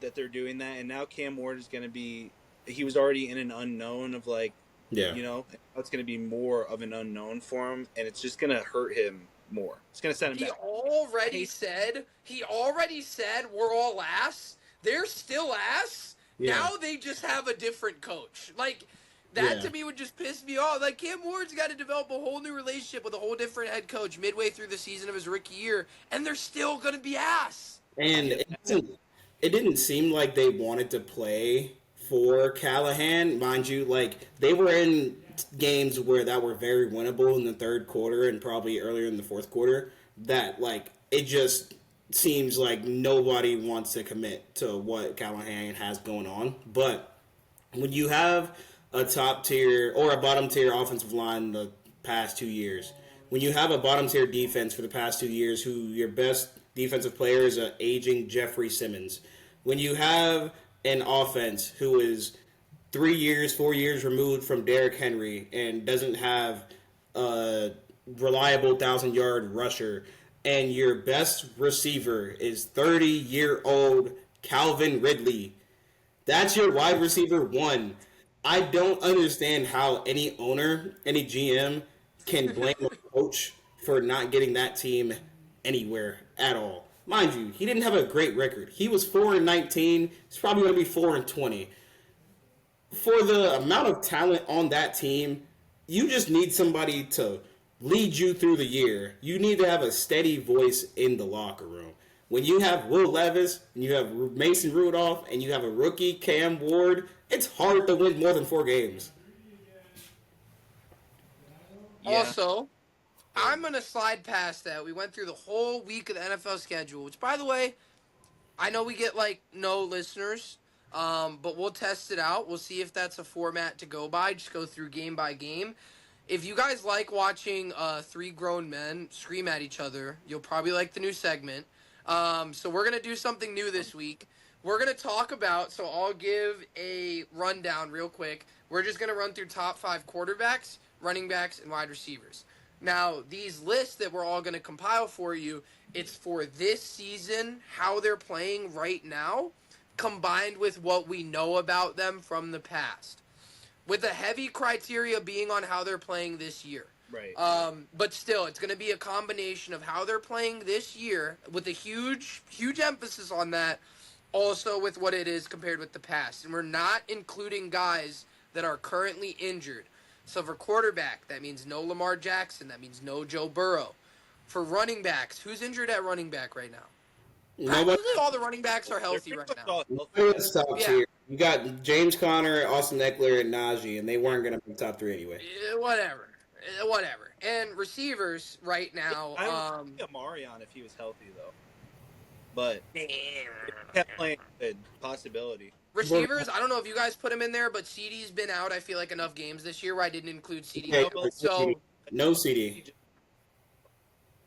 that they're doing that. And now Cam Ward is going to be, he was already in an unknown of like, you know, it's going to be more of an unknown for him, and it's just going to hurt him more. It's going to set him back. He already said we're all ass. They're still ass. Yeah. Now they just have a different coach. Like, that to me would just piss me off. Like, Cam Ward's got to develop a whole new relationship with a whole different head coach midway through the season of his rookie year, and they're still going to be ass. And it didn't seem like they wanted to play for Callahan, mind you. Like, they were in games where that were very winnable in the third quarter and probably earlier in the fourth quarter, that, like, it just seems like nobody wants to commit to what Callahan has going on. But when you have a top tier or a bottom tier offensive line the past 2 years, when you have a bottom tier defense for the past 2 years who your best defensive player is an aging Jeffrey Simmons, when you have an offense who is 3 years, 4 years removed from Derrick Henry and doesn't have a reliable 1,000-yard rusher, and your best receiver is 30-year-old Calvin Ridley. That's your wide receiver one. I don't understand how any owner, any GM can blame a coach for not getting that team anywhere at all. Mind you, he didn't have a great record. He was 4-19. He's probably going to be 4-20. For the amount of talent on that team, you just need somebody to lead you through the year. You need to have a steady voice in the locker room. When you have Will Levis, and you have Mason Rudolph, and you have a rookie, Cam Ward, it's hard to win more than 4 games. Yeah. Also, I'm going to slide past that. We went through the whole week of the NFL schedule, which, by the way, I know we get, no listeners, but we'll test it out. We'll see if that's a format to go by. Just go through game by game. If you guys like watching 3 grown men scream at each other, you'll probably like the new segment. So we're going to do something new this week. We're going to talk about, so I'll give a rundown real quick. We're just going to run through top 5 quarterbacks, running backs, and wide receivers. Now, these lists that we're all going to compile for you, it's for this season, how they're playing right now, combined with what we know about them from the past. With a heavy criteria being on how they're playing this year. Right. But still, it's going to be a combination of how they're playing this year with a huge, huge emphasis on that, also with what it is compared with the past. And we're not including guys that are currently injured. So for quarterback, that means no Lamar Jackson. That means no Joe Burrow. For running backs, who's injured at running back right now? Practically all the running backs are healthy right now. Here. You got James Conner, Austin Eckler, and Najee, and they weren't going to be top 3 anyway. Whatever. And receivers right now. I would pick Amarion if he was healthy, though. But if he kept playing, good possibility. Receivers, I don't know if you guys put him in there, but CD's been out, I feel like, enough games this year where I didn't include CD. No CD.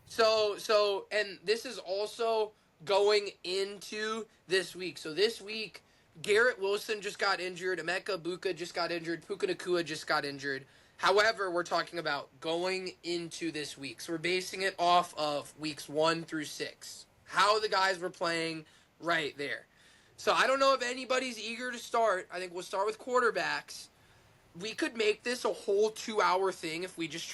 So, and this is also going into this week. So this week, Garrett Wilson just got injured. Emeka Buka just got injured. Puka Nacua just got injured. However, we're talking about going into this week. So we're basing it off of weeks 1 through 6. How the guys were playing right there. So I don't know if anybody's eager to start. I think we'll start with quarterbacks. We could make this a whole 2-hour thing if we just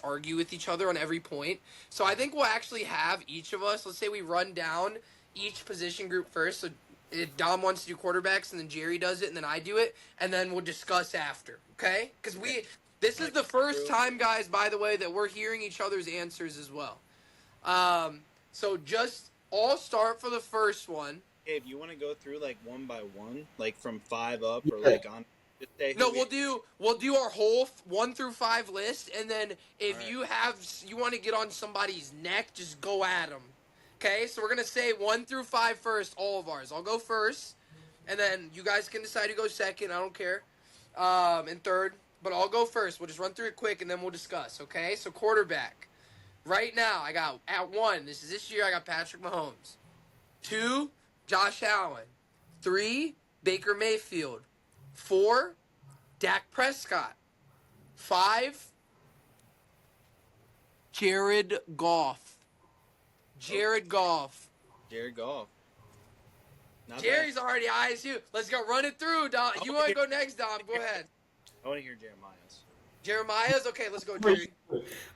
argue with each other on every point. So I think we'll actually have each of us, let's say we run down each position group first. So if Dom wants to do quarterbacks and then Jerry does it and then I do it, and then we'll discuss after, okay? Because this is the first time, guys, by the way, that we're hearing each other's answers as well. So just I'll start for the first one. Hey, if you want to go through one by one, from 5 up or on. No, we'll do our whole 1 through 5 list, and then if you want to get on somebody's neck, just go at them. Okay, so we're gonna say 1 through 5 first, all of ours. I'll go first, and then you guys can decide to go second. I don't care, and third, but I'll go first. We'll just run through it quick, and then we'll discuss. Okay, so quarterback. Right now, I got at 1. This year. I got Patrick Mahomes. 2, Josh Allen. 3, Baker Mayfield. 4, Dak Prescott. 5, Jared Goff. Jared Goff. Not Jerry's bad. already ISU. Let's go run it through, Dom. You want to go next, Dom? Go ahead. I want to hear Jeremiah's. Jeremiah's? Okay, let's go, Jerry.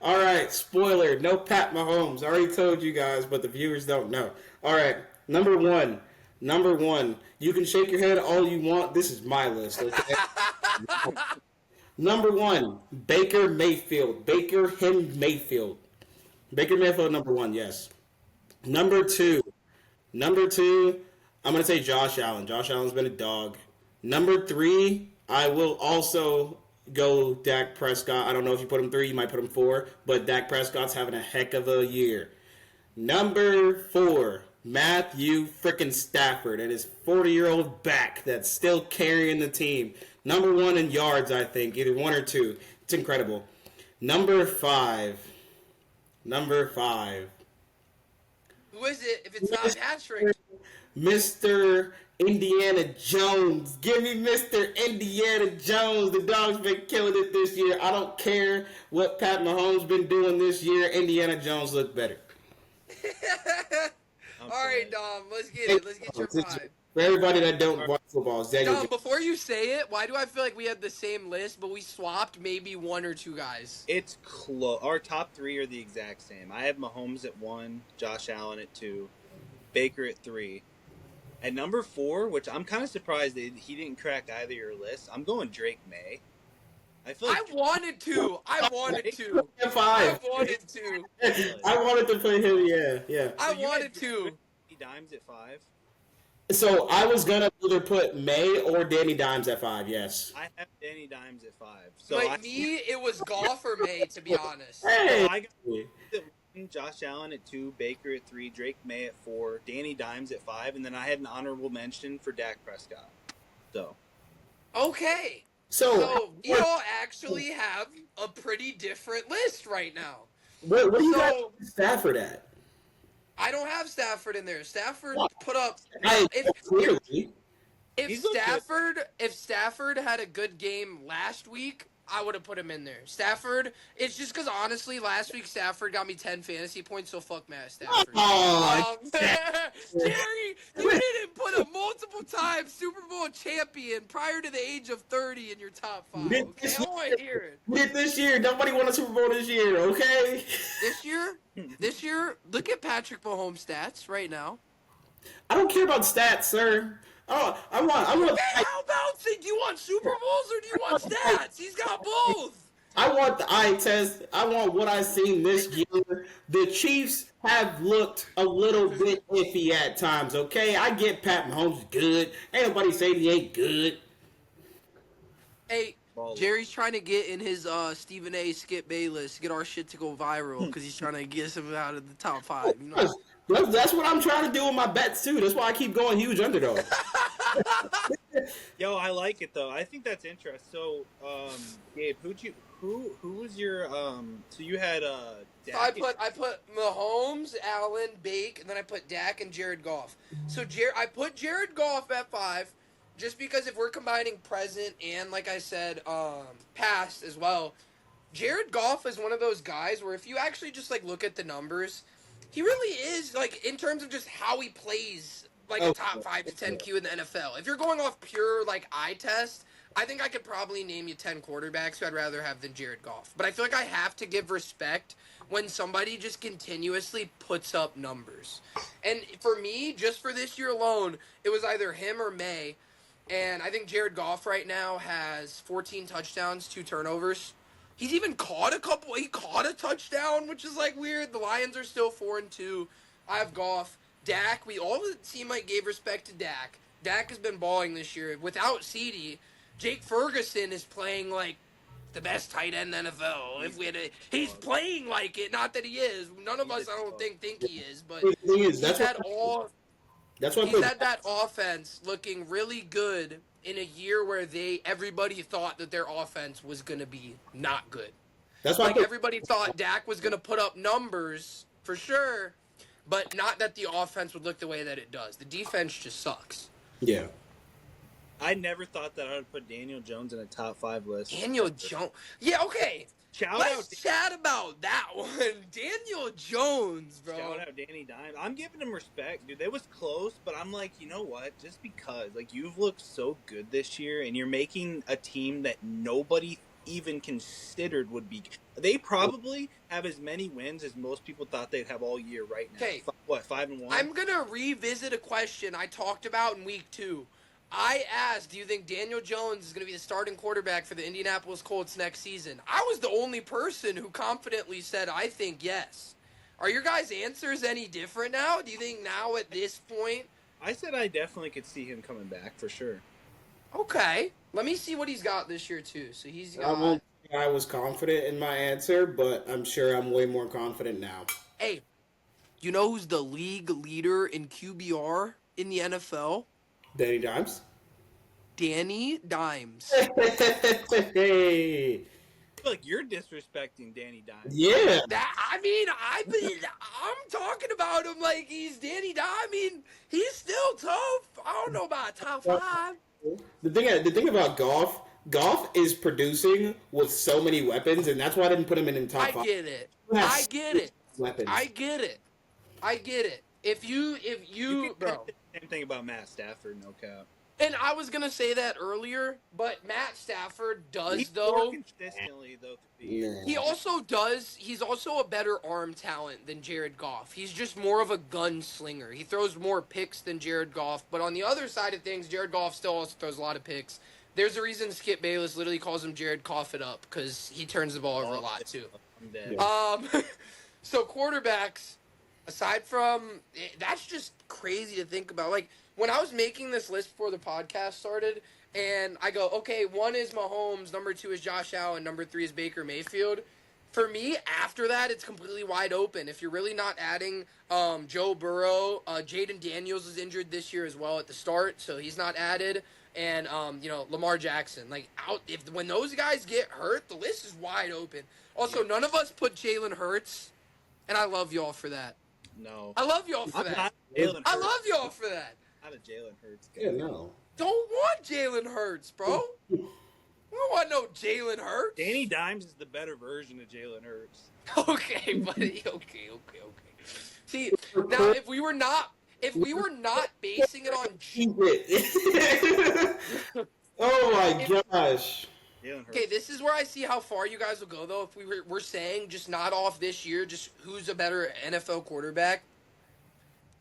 All right, spoiler, no Pat Mahomes. I already told you guys, but the viewers don't know. All right, number one. You can shake your head all you want. This is my list, okay? Number 1, Baker Mayfield. Baker Mayfield, number 1, yes. Number 2, I'm going to say Josh Allen. Josh Allen's been a dog. Number 3, I will also go Dak Prescott. I don't know if you put him 3, you might put him 4, but Dak Prescott's having a heck of a year. Number 4, Matthew frickin' Stafford and his 40-year-old back that's still carrying the team. Number 1 in yards, I think, either 1 or 2. It's incredible. Number 5. Who is it if it's not Patrick? Mr. Indiana Jones. Give me Mr. Indiana Jones. The dog's been killing it this year. I don't care what Pat Mahomes been doing this year. Indiana Jones looked better. All right, Dom, let's get it. Let's get your vibe. For everybody that don't watch football, Dom, before you say it, why do I feel like we had the same list, but we swapped maybe one or two guys? It's close. Our top three are the exact same. I have Mahomes at 1, Josh Allen at 2, Baker at 3. At number 4, which I'm kind of surprised that he didn't crack either of your lists, I'm going Drake May. I wanted to. At 5. I wanted to. I wanted to play him. Yeah. I wanted to. Dimes at 5. So I was gonna either put May or Danny Dimes at 5. Yes. I have Danny Dimes at 5. So it was Goff or May, to be honest. Hey. So I got at 1, Josh Allen at 2, Baker at 3, Drake May at 4, Danny Dimes at 5, and then I had an honorable mention for Dak Prescott. So. Okay. So you all actually have a pretty different list right now. What do you got Stafford at? I don't have Stafford in there. Stafford put up. If Stafford had a good game last week, I would have put him in there. Stafford, it's just because honestly, last week Stafford got me 10 fantasy points, so fuck Matt Stafford. Jerry, you didn't put a multiple time Super Bowl champion prior to the age of 30 in your top 5. Okay? I want to hear it. This year, nobody won a Super Bowl this year. Okay. This year, look at Patrick Mahomes' stats right now. I don't care about stats, sir. Oh, I want. Okay, how about do you want Super Bowls or do you want stats? He's got both. I want the eye test. I want what I've seen this year. The Chiefs have looked a little bit iffy at times. Okay, I get Pat Mahomes good. Ain't nobody saying he ain't good. Hey, Jerry's trying to get in his Stephen A. Skip Bayless, get our shit to go viral because he's trying to get us out of the top 5. You know? That's what I'm trying to do with my bets too. That's why I keep going huge underdog. Yo, I like it though. I think that's interesting. So, Gabe, who was your So you had Dak. So I put Mahomes, Allen, Bake, and then I put Dak and Jared Goff. So I put Jared Goff at 5, just because if we're combining present and like I said, past as well. Jared Goff is one of those guys where if you actually just like look at the numbers. He really is, like, in terms of just how he plays, like, a top 5 to 10 Q in the NFL. If you're going off pure, like, eye test, I think I could probably name you 10 quarterbacks who I'd rather have than Jared Goff. But I feel like I have to give respect when somebody just continuously puts up numbers. And for me, just for this year alone, it was either him or May. And I think Jared Goff right now has 14 touchdowns, 2 turnovers. He's even caught a couple. He caught a touchdown, which is like weird. The Lions are still 4-2. I have Goff. Dak, we all seem like gave respect to Dak. Dak has been balling this year. Without CeeDee, Jake Ferguson is playing like the best tight end in the NFL. He's playing like it. Not that he is. None of us, I don't think he is. But he's had that offense looking really good in a year where everybody thought that their offense was going to be not good. That's why everybody thought Dak was going to put up numbers for sure, but not that the offense would look the way that it does. The defense just sucks. Yeah. I never thought that I would put Daniel Jones in a top 5 list. Daniel Jones. Yeah, okay. Let's chat about that one. Daniel Jones, bro. Shout out Danny Dimes. I'm giving him respect, dude. They was close, but I'm like, you know what? Just because, like, you've looked so good this year, and you're making a team that nobody even considered would be. They probably have as many wins as most people thought they'd have all year right now. Okay. 5-1? I'm gonna revisit a question I talked about in week 2. I asked, do you think Daniel Jones is going to be the starting quarterback for the Indianapolis Colts next season? I was the only person who confidently said, I think yes. Are your guys' answers any different now? Do you think now at this point? I said I definitely could see him coming back for sure. Okay. Let me see what he's got this year, too. So he's got... I was confident in my answer, but I'm sure I'm way more confident now. Hey, you know who's the league leader in QBR in the NFL? Danny Dimes. Danny Dimes. Hey. I feel like you're disrespecting Danny Dimes. Yeah. I'm talking about him like he's Danny Dimes. I mean, He's still tough. I don't know about top 5. The thing about Goff is producing with so many weapons, and that's why I didn't put him in the top I 5. get it. He has I so get many it. weapons. I get it. I get it. If You you, can bro. say the same thing about Matt Stafford, no cap. And I was gonna say that earlier, but Matt Stafford does He's though. more consistently though. He also does. He's also a better arm talent than Jared Goff. He's just more of a gunslinger. He throws more picks than Jared Goff. But on the other side of things, Jared Goff still also throws a lot of picks. There's a reason Skip Bayless literally calls him Jared Cough It Up because he turns the ball over a lot too. I'm dead. So quarterbacks, aside from that's just crazy to think about. Like when I was making this list before the podcast started, and I go, okay, 1 is Mahomes, number 2 is Josh Allen, number 3 is Baker Mayfield. For me, after that, it's completely wide open. If you're really not adding Joe Burrow, Jaden Daniels is injured this year as well at the start, so he's not added. And Lamar Jackson, when those guys get hurt, the list is wide open. Also, none of us put Jalen Hurts, and I love y'all for that. No, I love y'all for that. I love y'all for that. Not a Jalen Hurts guy. Yeah, no. Don't want Jalen Hurts, bro. We don't want no Jalen Hurts. Danny Dimes is the better version of Jalen Hurts. Okay, buddy. Okay. See, now if we were not basing it on Oh my gosh. Okay, this is where I see how far you guys will go though. If we're saying just not off this year, just who's a better NFL quarterback?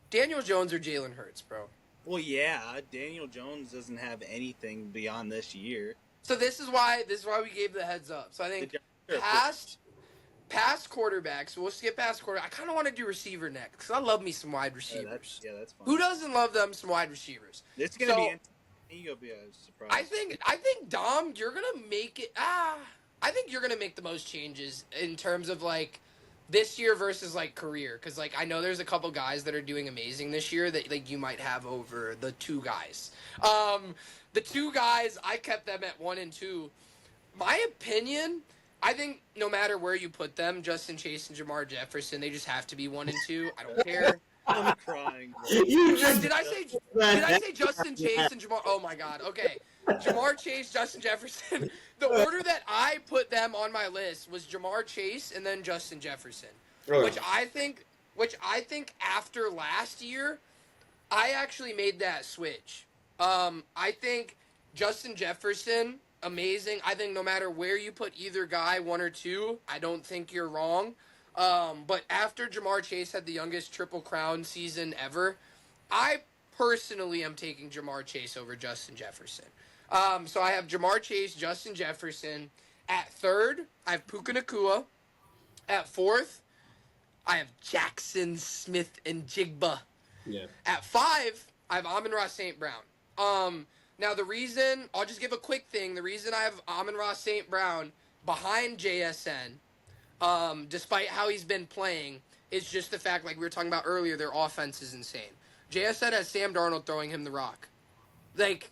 Daniel Jones or Jalen Hurts, bro. Well, yeah, Daniel Jones doesn't have anything beyond this year. So this is why we gave the heads up. So I think past quarterbacks, we'll skip past quarterback. I kind of want to do receiver next because I love me some wide receivers. That's fine. Who doesn't love them some wide receivers? It's gonna be a surprise. I think Dom, you're gonna make it. I think you're gonna make the most changes in terms of like this year versus like career, because like I know there's a couple guys that are doing amazing this year that like you might have over the 2 guys. The 2 guys I kept them at 1 and 2. My opinion, I think no matter where you put them, Justin Chase and Jamar Jefferson, they just have to be 1 and 2. I don't care. I'm crying. Did I say Justin Chase and Jamar? Oh my God. Okay, Jamar Chase, Justin Jefferson. The order that I put them on my list was Jamar Chase and then Justin Jefferson, which I think after last year, I actually made that switch. I think Justin Jefferson, amazing. I think no matter where you put either guy, 1 or 2, I don't think you're wrong. But after Jamar Chase had the youngest Triple Crown season ever, I personally am taking Jamar Chase over Justin Jefferson. So I have Jamar Chase, Justin Jefferson. At 3rd, I have Puka Nacua. At 4th, I have Jackson Smith and Jigba. Yeah. At 5, I have Amon-Ra St. Brown. Now the reason, I'll just give a quick thing. The reason I have Amon-Ra St. Brown behind JSN, despite how he's been playing, is just the fact, like we were talking about earlier, their offense is insane. JSN has Sam Darnold throwing him the rock. Like,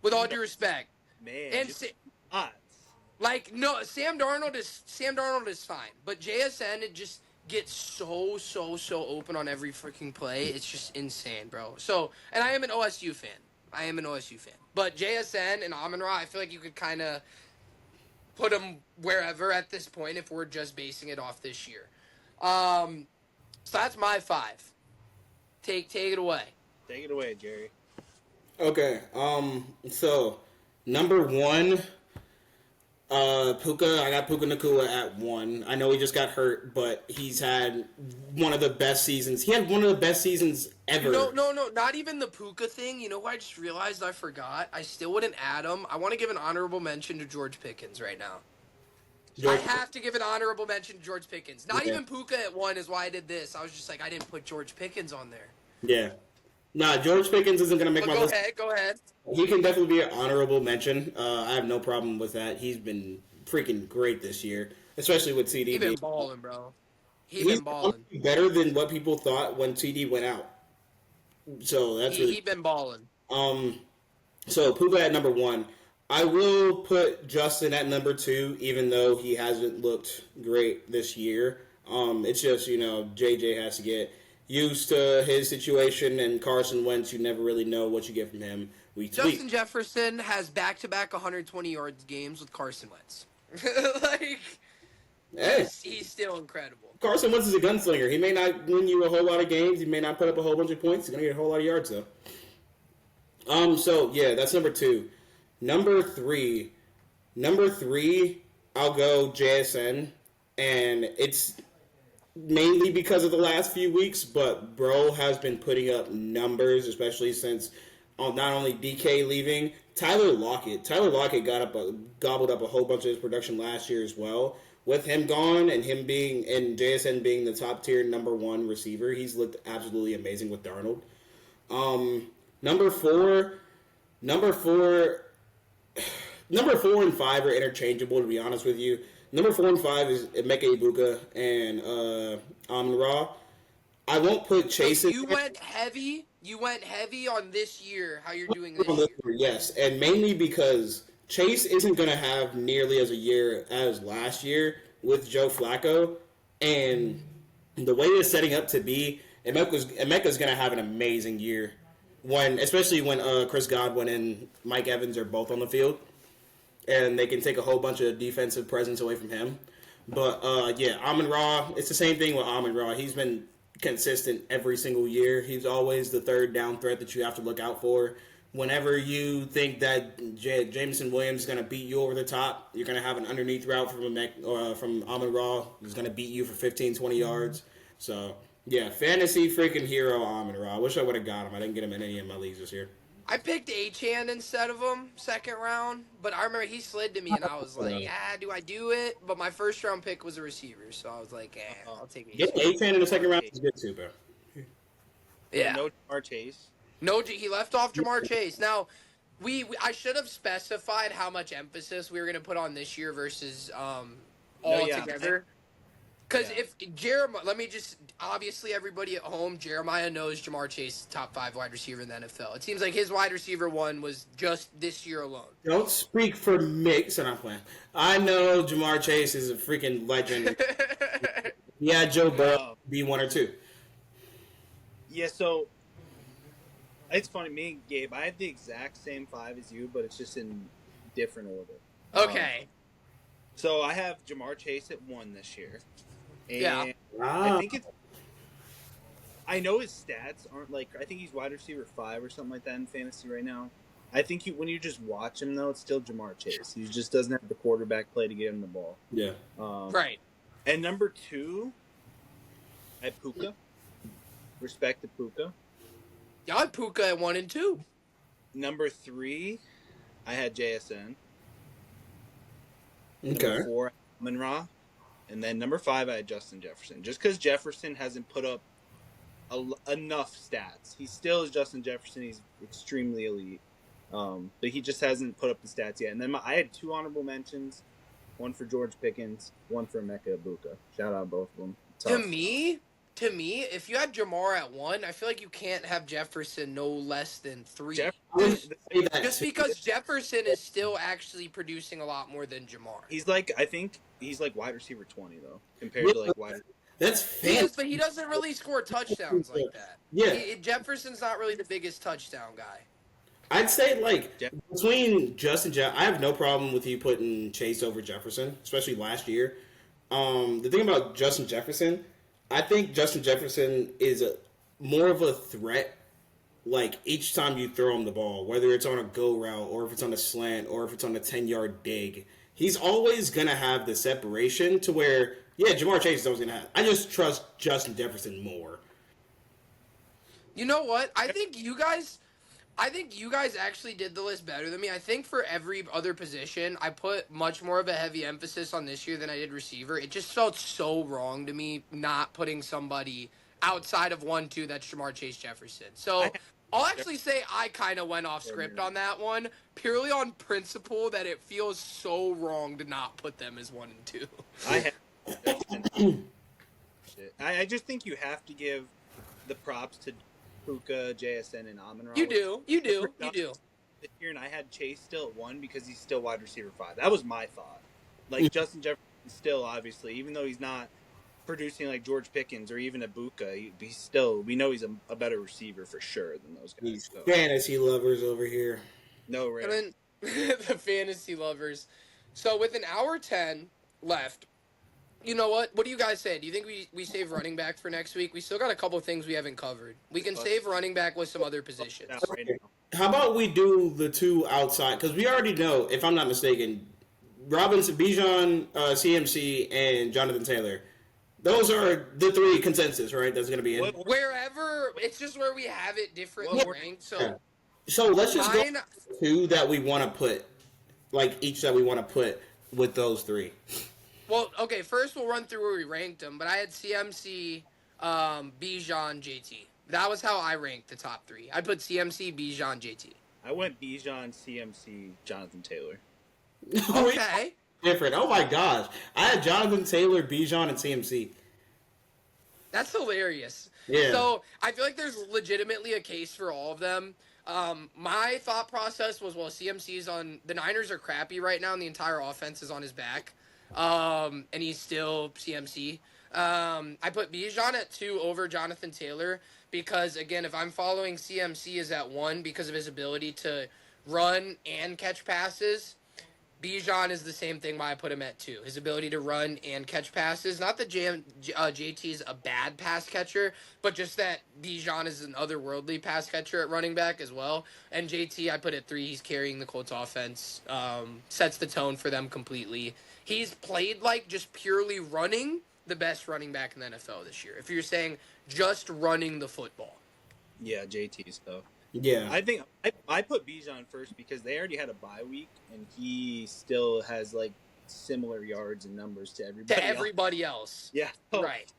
with all due respect. Man, and Sam Darnold is fine. But JSN, it just gets so open on every freaking play. It's just insane, bro. So, and I am an OSU fan. But JSN and Amon-Ra, I feel like you could kind of put them wherever at this point if we're just basing it off this year. So that's my 5. Take it away. Take it away, Jerry. Okay. So number 1, Puka. I got Puka Nacua at 1. I know he just got hurt, but he's had one of the best seasons. He had one of the best seasons ever. No, not even the Puka thing. You know what I just realized I forgot? I still wouldn't add him. I want to give an honorable mention to George Pickens right now. I have to give an honorable mention to George Pickens. Not even Puka at 1 is why I did this. I was just like, I didn't put George Pickens on there. Yeah. Nah, George Pickens isn't going to make my list. Go ahead. He can definitely be an honorable mention. I have no problem with that. He's been freaking great this year, especially with CD. He's been balling, bro. He's been balling. Better than what people thought when CD went out. So that's he's been balling. So Puka at number 1. I will put Justin at number 2, even though he hasn't looked great this year. It's just, JJ has to get used to his situation, and Carson Wentz, you never really know what you get from him week to week. Justin Jefferson has back-to-back 120 yards games with Carson Wentz. Like, Hey, he's still incredible. Carson Wentz is a gunslinger. He may not win you a whole lot of games. He may not put up a whole bunch of points. He's gonna get a whole lot of yards though. So yeah, that's number 2. Number three, I'll go JSN, and it's mainly because of the last few weeks. But bro has been putting up numbers, especially since not only DK leaving, Tyler Lockett gobbled up a whole bunch of his production last year as well. With him gone and him being and JSN being the top tier number 1 receiver, he's looked absolutely amazing with Darnold. Number four and 5 are interchangeable, to be honest with you. Number 4 and 5 is Emeka Ibuka and Amon-Ra. I won't put Chase in. You went heavy on this year. How you're doing this year? Yes, and mainly because Chase isn't going to have nearly as a year as last year with Joe Flacco, and the way it's setting up to be, Emeka's going to have an amazing year, especially when Chris Godwin and Mike Evans are both on the field, and they can take a whole bunch of defensive presence away from him. But yeah, Amon-Ra, it's the same thing with Amon-Ra. He's been consistent every single year. He's always the third down threat that you have to look out for. Whenever you think that Jameson Williams is going to beat you over the top, you're going to have an underneath route from Amon-Ra. He's going to beat you for 15, 20 yards. So, yeah, fantasy freaking hero Amon-Ra. I wish I would have got him. I didn't get him in any of my leagues this year. I picked Achane instead of him, second round. But I remember he slid to me, and I was like, do I do it? But my first round pick was a receiver, so I was like, I'll take Achane. Getting Achane in the second round is good too, bro. Yeah. No Jamar Chase. No, he left off Jamar Chase. Now, I should have specified how much emphasis we were going to put on this year versus all together. Because if Jeremiah, obviously everybody at home, Jeremiah knows Jamar Chase is top 5 wide receiver in the NFL. It seems like his wide receiver 1 was just this year alone. Don't speak for me. So I'm playing. I know Jamar Chase is a freaking legend. Yeah, Joe Burrow be 1 or 2. Yeah, so it's funny. Me and Gabe, I have the exact same 5 as you, but it's just in different order. Okay. So I have Jamar Chase at 1 this year. And yeah. I think I know his stats aren't like. I think he's wide receiver 5 or something like that in fantasy right now. I think when you just watch him though, it's still Jamar Chase. He just doesn't have the quarterback play to get him the ball. Yeah. Right. And number 2, I have Puka. Respect to Puka. Yeah, I had Puka at 1 and 2. Number 3, I had JSN. Okay. Number 4, Amon-Ra. And then number 5, I had Justin Jefferson. Just because Jefferson hasn't put up enough stats. He still is Justin Jefferson. He's extremely elite. But he just hasn't put up the stats yet. And then I had 2 honorable mentions. One for George Pickens, one for Emeka Ibuka. Shout out both of them. To me, if you have Jamar at 1, I feel like you can't have Jefferson no less than 3. Just because Jefferson is still actually producing a lot more than Jamar. I think he's like wide receiver 20 though, compared to like wide. That's fair. But he doesn't really score touchdowns like that. Yeah. Jefferson's not really the biggest touchdown guy. I'd say, between I have no problem with you putting Chase over Jefferson, especially last year. The thing about Justin Jefferson, I think Justin Jefferson is more of a threat, each time you throw him the ball, whether it's on a go route or if it's on a slant or if it's on a 10-yard dig. He's always going to have the separation to where, Jamar Chase is always going to have. I just trust Justin Jefferson more. You know what? I think you guys actually did the list better than me. I think for every other position, I put much more of a heavy emphasis on this year than I did receiver. It just felt so wrong to me not putting somebody outside of 1-2 that's Jamar Chase Jefferson. So I'll actually say I kind of went off script on that one, purely on principle that it feels so wrong to not put them as 1 and 2. I just think you have to give the props to Puka, JSN, and Amon-Ra. You do. This year, and I had Chase still at 1 because he's still wide receiver 5. That was my thought. Justin Jefferson still, obviously, even though he's not producing like George Pickens or even Ibuka, we know he's a better receiver for sure than those guys. These So, fantasy lovers over here. no, And right? then the fantasy lovers. So with an hour 10 left, you know what? What do you guys say? Do you think we save running back for next week? We still got a couple things we haven't covered. We can save running back with some other positions. Right now. How about we do the two outside? Because we already know, if I'm not mistaken, Robinson, Bijan, CMC, and Jonathan Taylor. Those are the three consensus, right? That's going to be in. Wherever, it's just where we have it differently ranked. So, Yeah. So let's just mine, go two that we want to put, like each that we want to put with those three. well, okay, first we'll run through where we ranked them. But I had CMC, Bijan, JT. That was how I ranked the top three. I put CMC, Bijan, JT. I went Bijan, CMC, Jonathan Taylor. Okay. Different. Oh my gosh. I had Jonathan Taylor, Bijan, and CMC. That's hilarious. Yeah. So I feel like there's legitimately a case for all of them. My thought process was, well, CMC's on the Niners are crappy right now, and the entire offense is on his back, and he's still CMC. I put Bijan at 2 over Jonathan Taylor because, again, if I'm following CMC is at 1 because of his ability to run and catch passes. Bijan is the same thing why I put him at 2. His ability to run and catch passes. Not that JT's a bad pass catcher, but just that Bijan is an otherworldly pass catcher at running back as well. And JT, I put at 3. He's carrying the Colts offense. Sets the tone for them completely. He's played like just purely running the best running back in the NFL this year. If you're saying just running the football. Yeah, JT's though. Yeah. I think I put Bijan first because they already had a bye week, and he still has like similar yards and numbers to everybody. Else. Yeah, Right.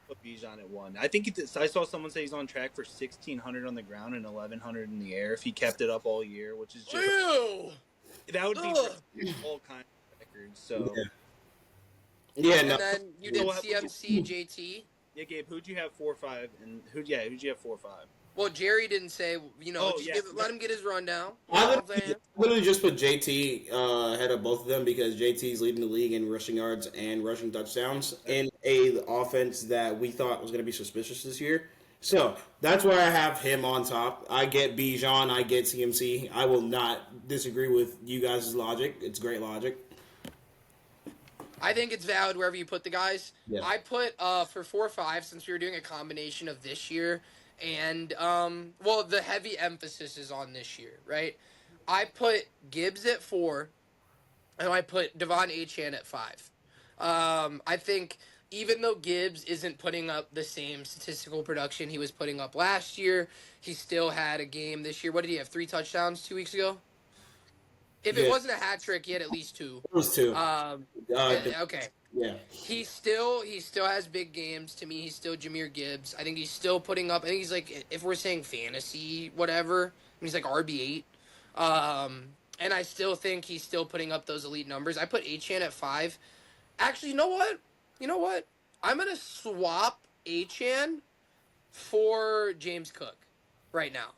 Put Bijan at 1. I think I saw someone say he's on track for 1,600 on the ground and 1,100 in the air if he kept it up all year, which is just Ew! that would be all kinds of records. So Yeah. And No. then you did CMC, JT. yeah, Gabe, who'd you have 4-5 and who'd you have 4-5? Well, Jerry didn't say, let him get his rundown. You know what I'm saying? literally just put JT ahead of both of them because JT's leading the league in rushing yards and rushing touchdowns in a offense that we thought was going to be suspicious this year. So that's why I have him on top. I get Bijan, I get CMC. I will not disagree with you guys' logic. It's great logic. I think it's valid wherever you put the guys. Yeah. I put for 4-5, since we were doing a combination of this year and the heavy emphasis is on this year, right? I put Gibbs at 4, and I put Devon Achane at 5. I think even though Gibbs isn't putting up the same statistical production he was putting up last year, he still had a game this year. What did he have? 3 touchdowns 2 weeks ago? If it wasn't a hat trick, he had at least 2. It was 2. Okay. Yeah. He still has big games. To me, he's still Jahmyr Gibbs. I think he's still putting up. I think he's like, if we're saying fantasy, whatever, he's like RB8. And I still think he's still putting up those elite numbers. I put Achane at 5. Actually, you know what? I'm gonna swap Achane for James Cook right now.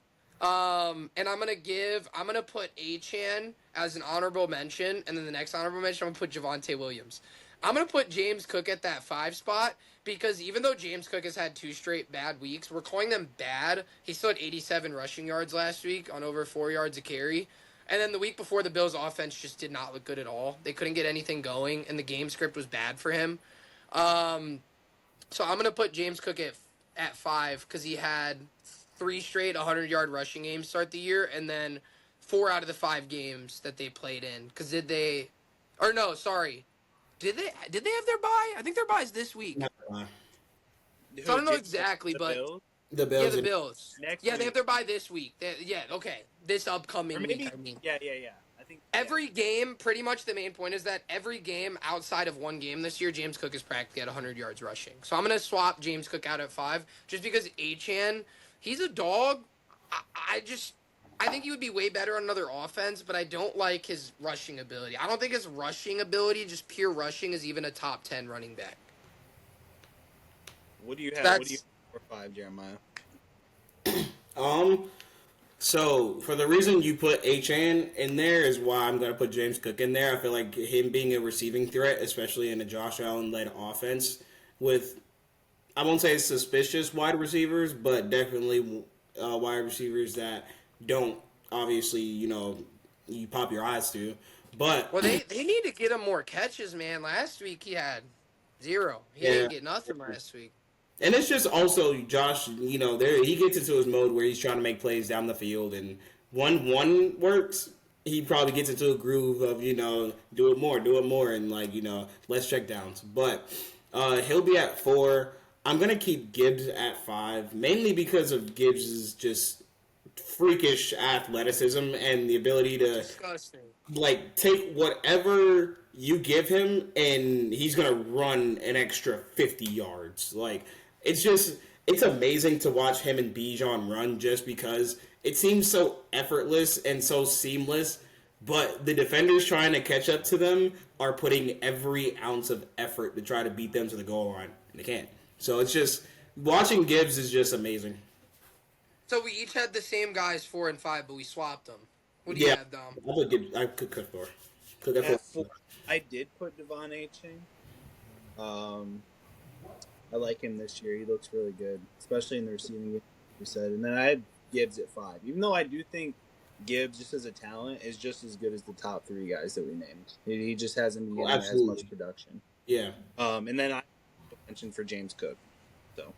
And I'm gonna put Achane as an honorable mention, and then the next honorable mention, I'm gonna put Javonte Williams. I'm gonna put James Cook at that 5 spot because even though James Cook has had 2 straight bad weeks, we're calling them bad. He still had 87 rushing yards last week on over 4 yards a carry. And then the week before, the Bills' offense just did not look good at all. They couldn't get anything going, and the game script was bad for him. So I'm gonna put James Cook at 5 because he had 3 straight 100-yard rushing games start the year, and then 4 out of the 5 games that they played in. Because Did they have their bye? I think their bye's this week. So I don't know exactly, but Bills? The Bills. the Bills. Next They week. have their bye this week. Okay. This upcoming week, I mean. Yeah. I think Every game, pretty much the main point is that every game outside of one game this year, James Cook is practically at 100 yards rushing. So I'm going to swap James Cook out at 5 just because Achane, he's a dog. I think he would be way better on another offense, but I don't like his rushing ability. I don't think his rushing ability, just pure rushing, is even a top 10 running back. What do you have? What do you have for 5, Jeremiah? So for the reason you put Achane in there is why I'm going to put James Cook in there. I feel like him being a receiving threat, especially in a Josh Allen-led offense, with, I won't say suspicious wide receivers, but definitely wide receivers that don't obviously, you pop your eyes to. But Well, they need to get him more catches, man. Last week he had 0. He yeah, didn't get nothing last week. and it's just also Josh. There he gets into his mode where he's trying to make plays down the field, and one works. He probably gets into a groove of do it more, and less check downs. But he'll be at 4. I'm gonna keep Gibbs at 5, mainly because of Gibbs's just freakish athleticism and the ability to Disgusting. take whatever you give him and he's gonna run an extra 50 yards. It's amazing to watch him and Bijan run just because it seems so effortless and so seamless, but the defenders trying to catch up to them are putting every ounce of effort to try to beat them to the goal line, and they can't. So it's just watching Gibbs is just amazing. So we each had the same guys 4 and 5, but we swapped them. What do you have, Dom? I could cook for. At 4, I did put Devon Achane. I like him this year. He looks really good, especially in the receiving game, you said. And then I had Gibbs at 5, even though I do think Gibbs, just as a talent, is just as good as the top 3 guys that we named. He just hasn't been getting as much production. Yeah. And then I mentioned for James Cook. So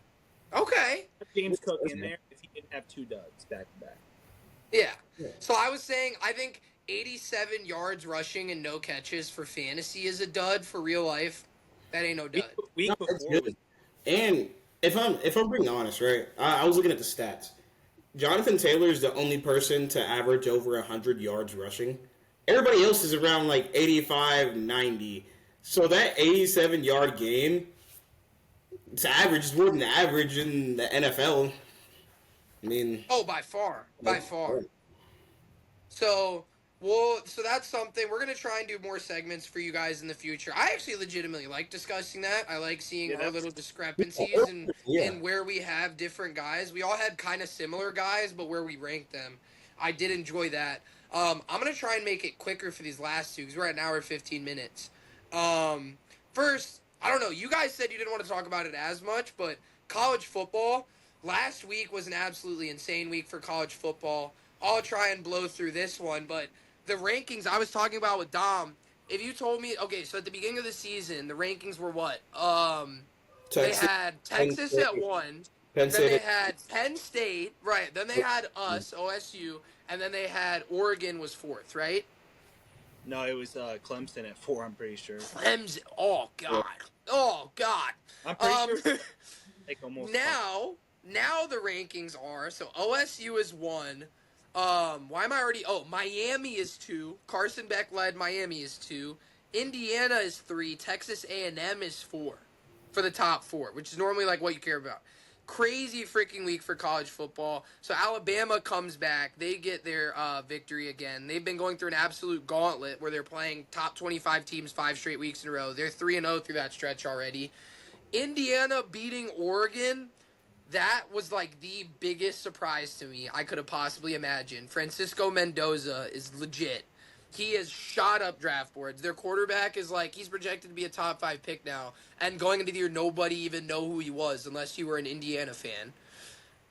Okay. James Cook in there if he didn't have 2 duds back to back. Yeah. So I was saying I think 87 yards rushing and no catches for fantasy is a dud. For real life, that ain't no dud. Week No, before that's good. And if I'm being honest, right? I was looking at the stats. Jonathan Taylor is the only person to average over 100 yards rushing. Everybody else is around 85, 90. So that 87-yard game, it's average. It's more than average in the NFL. I mean, By far. So that's something we're gonna try and do more segments for you guys in the future. I actually legitimately like discussing that. I like seeing our little discrepancies and where we have different guys. We all had kind of similar guys, but where we ranked them. I did enjoy that. I'm gonna try and make it quicker for these last 2 because we're at an hour and 15 minutes. First, I don't know. You guys said you didn't want to talk about it as much, but college football last week was an absolutely insane week for college football. I'll try and blow through this one, but the rankings I was talking about with Dom, if you told me, okay, so at the beginning of the season, the rankings were what? They had Texas at 1, then they had Penn State, right, then they had us, OSU, and then they had Oregon was 4th, right? No, it was Clemson at 4, I'm pretty sure. Clemson, oh, God. I'm pretty sure almost Now the rankings are, so OSU is 1. Why am I already? Oh, Miami is 2. Carson Beck led Miami is 2. Indiana is 3. Texas A&M is 4 for the top 4, which is normally what you care about. Crazy freaking week for college football. So Alabama comes back. They get their victory again. They've been going through an absolute gauntlet where they're playing top 25 teams 5 straight weeks in a row. They're 3-0 through that stretch already. Indiana beating Oregon. That was the biggest surprise to me I could have possibly imagined. Francisco Mendoza is legit. He has shot up draft boards. Their quarterback is he's projected to be a top 5 pick now. And going into the year, nobody even know who he was unless you were an Indiana fan.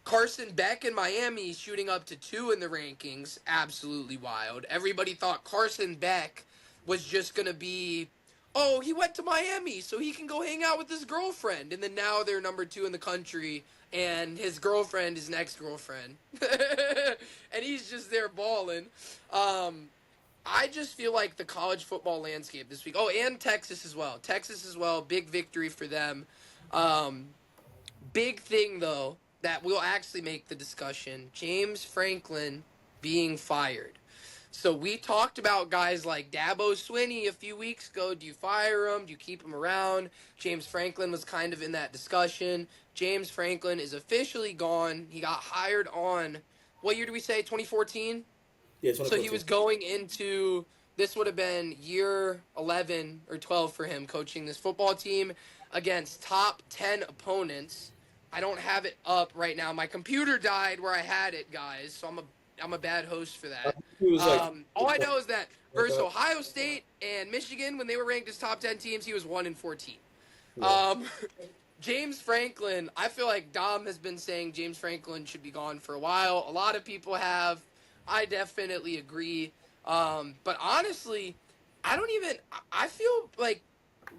Carson Beck in Miami shooting up to 2 in the rankings. Absolutely wild. Everybody thought Carson Beck was just going to be, oh, he went to Miami so he can go hang out with his girlfriend. And then now they're number 2 in the country. And his girlfriend is an ex-girlfriend. And he's just there balling. I just feel like the college football landscape this week. Oh, and Texas as well. Big victory for them. Big thing, though, that will actually make the discussion. James Franklin being fired. So we talked about guys like Dabo Swinney a few weeks ago. Do you fire him? Do you keep him around? James Franklin was kind of in that discussion. James Franklin is officially gone. He got hired on, what year did we say, 2014? Yeah, so he was going into, this would have been year 11 or 12 for him coaching this football team against top 10 opponents. I don't have it up right now. My computer died where I had it, guys, so I'm a bad host for that. All I know is that versus Ohio State and Michigan, when they were ranked as top 10 teams, he was 1-14. James Franklin, I feel like Dom has been saying James Franklin should be gone for a while. A lot of people have. I definitely agree. But honestly, I don't even. I feel like.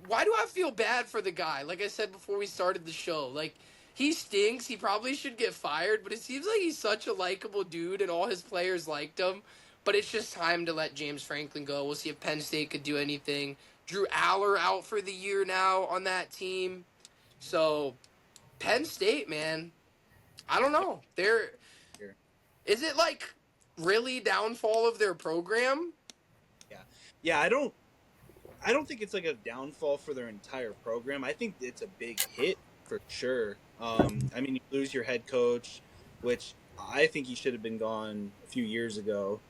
Why do I feel bad for the guy? Like I said before we started the show, like he stinks. He probably should get fired. But it seems like he's such a likable dude, and all his players liked him. But it's just time to let James Franklin go. We'll see if Penn State could do anything. Drew Aller out for the year now on that team. So Penn State, man, I don't know. Is it like really downfall of their program? Yeah. I don't think it's like a downfall for their entire program. I think it's a big hit for sure. I mean, you lose your head coach, which I think he should have been gone a few years ago.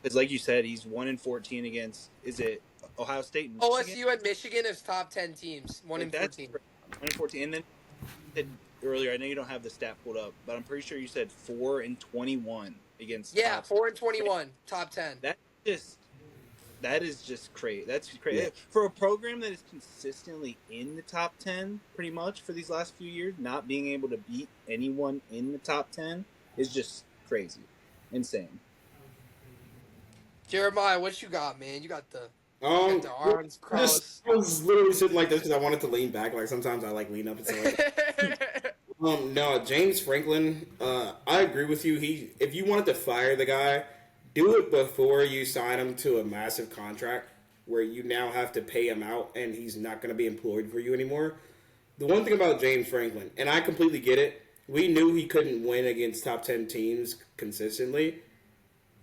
Because, like you said, he's 1-14 against. Is it Ohio State and Michigan? OSU and Michigan as top 10 teams. 1-14. 1-14, and then you said earlier. I know you don't have the stat pulled up, but I'm pretty sure you said 4-21 against. Yeah, 4-21, top 10. That is just crazy. That's crazy. Yeah. For a program that is consistently in the top 10 pretty much for these last few years, not being able to beat anyone in the top 10 is just crazy. Insane. Jeremiah, what you got, man? You got the arms crossed. I was literally sitting like this because I wanted to lean back. Like sometimes I like lean up and stuff. No, James Franklin. I agree with you. If you wanted to fire the guy, do it before you sign him to a massive contract where you now have to pay him out and he's not going to be employed for you anymore. The one thing about James Franklin, and I completely get it, we knew he couldn't win against top 10 teams consistently.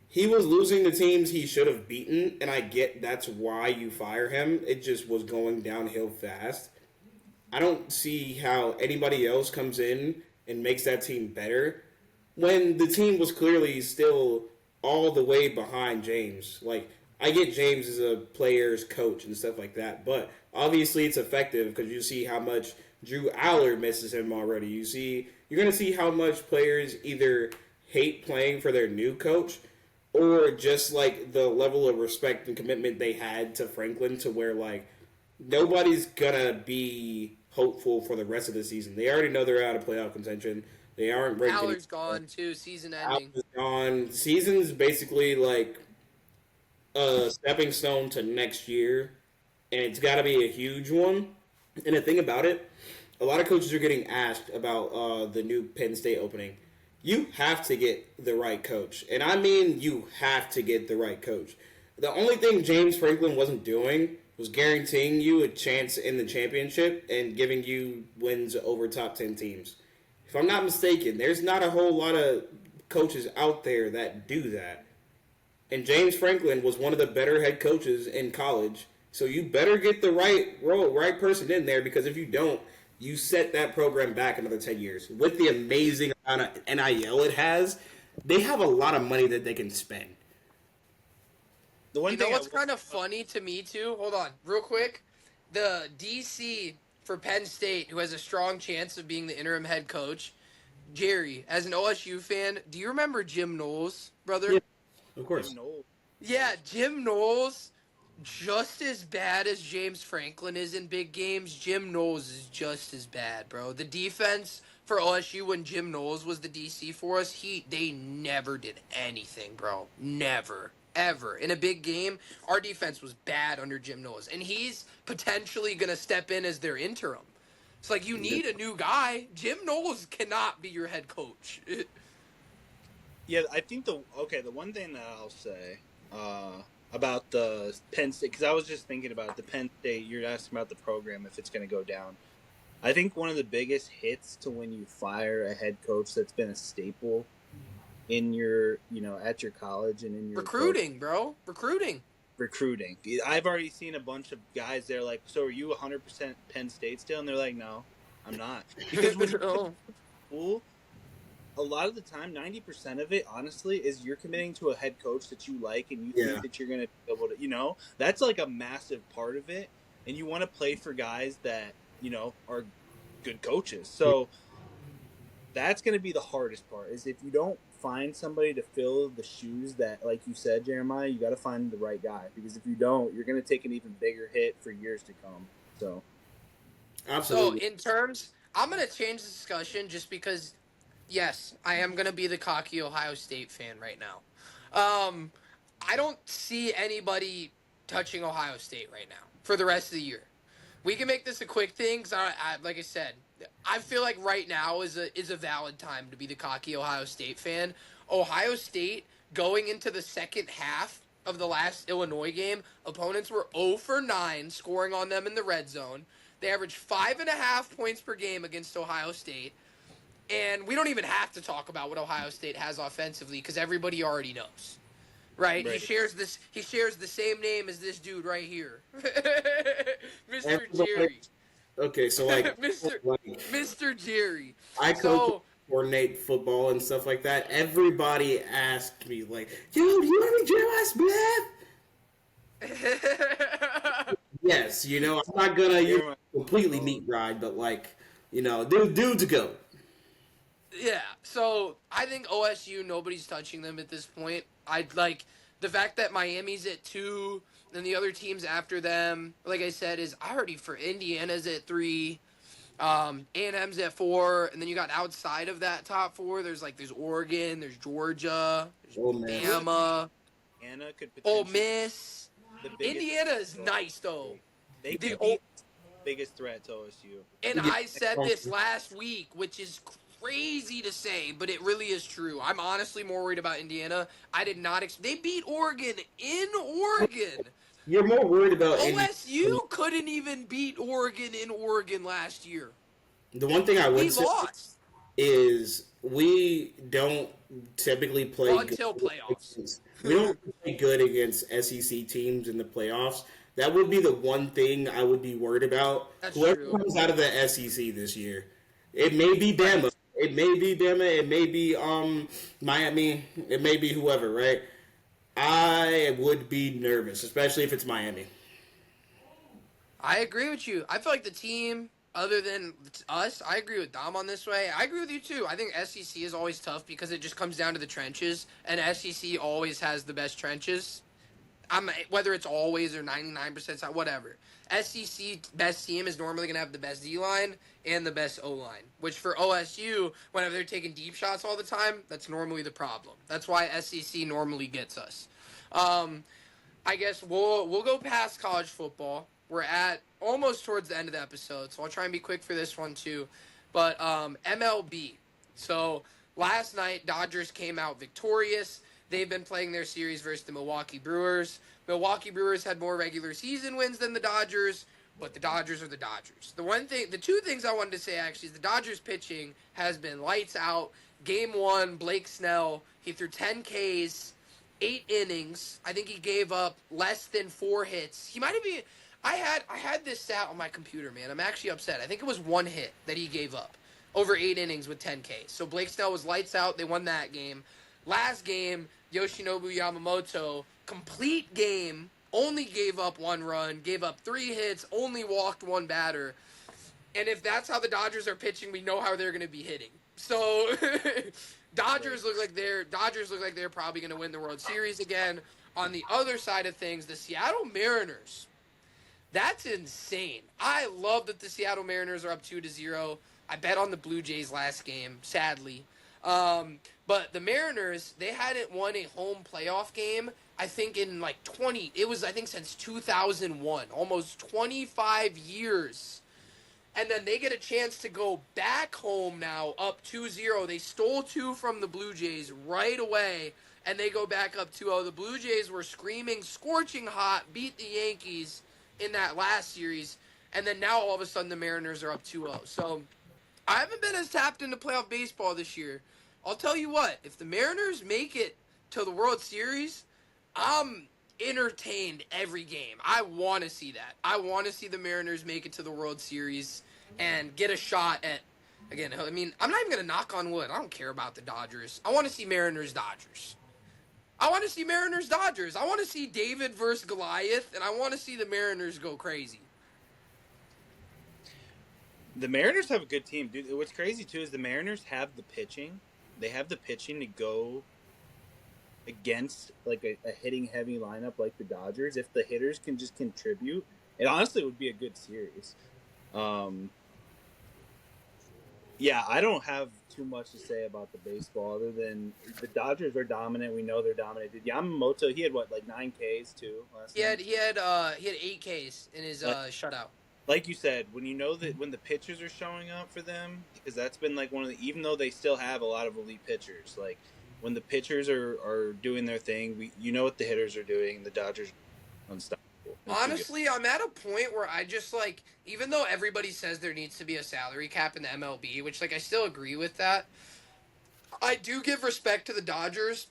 He was losing the teams he should have beaten, and I get that's why you fire him. It just was going downhill fast. I don't see how anybody else comes in and makes that team better when the team was clearly still all the way behind James. Like, I get James as a player's coach and stuff like that, but obviously it's effective because you see how much Drew Aller misses him already. You're going to see how much players either hate playing for their new coach or just like the level of respect and commitment they had to Franklin to where like nobody's going to be hopeful for the rest of the season. They already know they're out of playoff contention. They aren't breaking. Aller's gone too. Season ending. Aller's gone. Season's basically like a stepping stone to next year, and it's got to be a huge one. And the thing about it, a lot of coaches are getting asked about the new Penn State opening. You have to get the right coach, and I mean you have to get the right coach. The only thing James Franklin wasn't doing was guaranteeing you a chance in the championship and giving you wins over top 10 teams. If I'm not mistaken, there's not a whole lot of coaches out there that do that. And James Franklin was one of the better head coaches in college. So you better get the right person in there, because if you don't, you set that program back another 10 years. With the amazing amount of NIL it has, they have a lot of money that they can spend. You know what's kind of funny to me, too? Hold on, real quick. The DC for Penn State, who has a strong chance of being the interim head coach, Jerry, as an OSU fan, do you remember Jim Knowles, brother? Yeah, of course. Yeah, Jim Knowles, just as bad as James Franklin is in big games, Jim Knowles is just as bad, bro. The defense for OSU when Jim Knowles was the DC for us, they never did anything, bro. Never. Ever. In a big game, our defense was bad under Jim Knowles, and he's potentially going to step in as their interim. It's like, you need a new guy. Jim Knowles cannot be your head coach. Yeah, I think the one thing that I'll say about the Penn State, because I was just thinking about the Penn State, you're asking about the program, if it's going to go down. I think one of the biggest hits to when you fire a head coach that's been a staple in your, at your college and in your recruiting, bro. Recruiting. I've already seen a bunch of guys there like, so are you 100% Penn State still? And they're like, no, I'm not. Because when you're school, a lot of the time, 90% of it, honestly, is you're committing to a head coach that you like and you think that you're going to be able to, that's like a massive part of it. And you want to play for guys that, are good coaches. So that's going to be the hardest part, is if you don't find somebody to fill the shoes that, like you said, Jeremiah, you got to find the right guy, because if you don't, you're going to take an even bigger hit for years to come. So So Absolutely. I'm gonna change the discussion just because, yes, I am gonna be the cocky Ohio State fan right now. Um, I don't see anybody touching Ohio State right now for the rest of the year. We can make this a quick thing because like I said, I feel like right now is a valid time to be the cocky Ohio State fan. Ohio State going into the second half of the last Illinois game, opponents were 0 for 9 scoring on them in the red zone. They averaged 5.5 points per game against Ohio State. And we don't even have to talk about what Ohio State has offensively because everybody already knows. Right? He Right. shares this. He shares the same name as this dude right here, Mr. Everybody, Jerry, okay, so like, Mr. like Mr. Jerry. I coach, So, coordinate football and stuff like that. Everybody asked me like, "Yo, do you want to be Smith?" Yes, I'm not gonna completely Oh, neat ride, but like, dudes go. yeah. So I think OSU, nobody's touching them at this point. I'd like the fact that Miami's at 2, and the other teams after them. Like I said, is already for Indiana's at 3. A&M's at 4, and then you got outside of that top 4. There's Oregon, there's Georgia, Oh there's man, Bama, Indiana could Ole potentially Miss. be the biggest. Indiana is nice though. They The could be the biggest threat to OSU. And yeah, I said this last week, which is crazy to say, but it really is true. I'm honestly more worried about Indiana. I did not. They beat Oregon in Oregon. you're more worried about Indy. OSU couldn't even beat Oregon in Oregon last year. The one thing I We would say lost. is we don't typically play Well, good until playoffs. against, we don't play good against SEC teams in the playoffs. That would be the one thing I would be worried about. That's Whoever true. comes out of the SEC this year, it may be Bama, it may be Bama, it may be Miami, it may be whoever, right? I would be nervous, especially if it's Miami. I agree with you. I feel like the team, other than us, I agree with Dom on this way. I agree with you too. I think SEC is always tough because it just comes down to the trenches, and SEC always has the best trenches. Whether it's always or 99% whatever. SEC best team is normally going to have the best D line and the best O line, which for OSU, whenever they're taking deep shots all the time, that's normally the problem. That's why SEC normally gets us. I guess we'll go past college football. We're at almost towards the end of the episode, so I'll try and be quick for this one too. But MLB. So last night, Dodgers came out victorious. They've been playing their series versus the Milwaukee Brewers. Milwaukee Brewers had more regular season wins than the Dodgers, but the Dodgers are the Dodgers. The two things I wanted to say actually is the Dodgers pitching has been lights out. Game 1, Blake Snell, he threw 10 Ks, 8 innings. I think he gave up less than 4 hits. He might have been. I had this stat on my computer, man. I'm actually upset. I think it was 1 hit that he gave up over 8 innings with 10 Ks. So Blake Snell was lights out. They won that game. Last game, Yoshinobu Yamamoto, complete game, only gave up 1 run, gave up 3 hits, only walked 1 batter. And if that's how the Dodgers are pitching, we know how they're going to be hitting. So Dodgers look like they're probably going to win the World Series again. On the other side of things, the Seattle Mariners. That's insane. I love that the Seattle Mariners are up 2-0. I bet on the Blue Jays last game, sadly. But the Mariners, they hadn't won a home playoff game, I think in since 2001, almost 25 years. And then they get a chance to go back home now, up 2-0. They stole 2 from the Blue Jays right away, and they go back up 2-0. The Blue Jays were screaming, scorching hot, beat the Yankees in that last series, and then now all of a sudden the Mariners are up 2-0. So I haven't been as tapped into playoff baseball this year. I'll tell you what, if the Mariners make it to the World Series, I'm entertained every game. I want to see that. I want to see the Mariners make it to the World Series and get a shot at, again, I mean, I'm not even going to knock on wood. I don't care about the Dodgers. I want to see Mariners-Dodgers. I want to see Mariners-Dodgers. I want to see David versus Goliath, and I want to see the Mariners go crazy. The Mariners have a good team, dude. What's crazy too is the Mariners have the pitching. They have the pitching to go against like a hitting heavy lineup like the Dodgers. If the hitters can just contribute, it honestly would be a good series. Um, yeah, I don't have too much to say about the baseball other than the Dodgers are dominant. We know they're dominant. Yamamoto, he had what, like 9 Ks too last night. He had 8 Ks in his Like shutout. like you said, when you know that when the pitchers are showing up for them, because that's been like one of the, even though they still have a lot of elite pitchers, like when the pitchers are doing their thing, you know what the hitters are doing. The Dodgers are unstoppable. Honestly, I'm at a point where I just like, even though everybody says there needs to be a salary cap in the MLB, which like I still agree with that, I do give respect to the Dodgers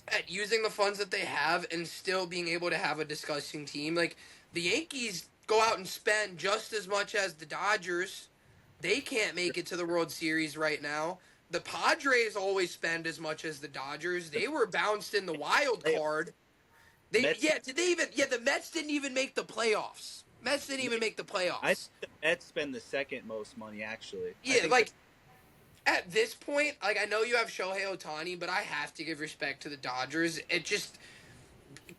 at using the funds that they have and still being able to have a disgusting team. Like the Yankees go out and spend just as much as the Dodgers. They can't make it to the World Series right now. The Padres always spend as much as the Dodgers. They were bounced in the wild card. The Mets didn't even make the playoffs. Mets didn't even make the playoffs. I think the Mets spend the second most money actually. Yeah, like at this point, like I know you have Shohei Ohtani, but I have to give respect to the Dodgers. It just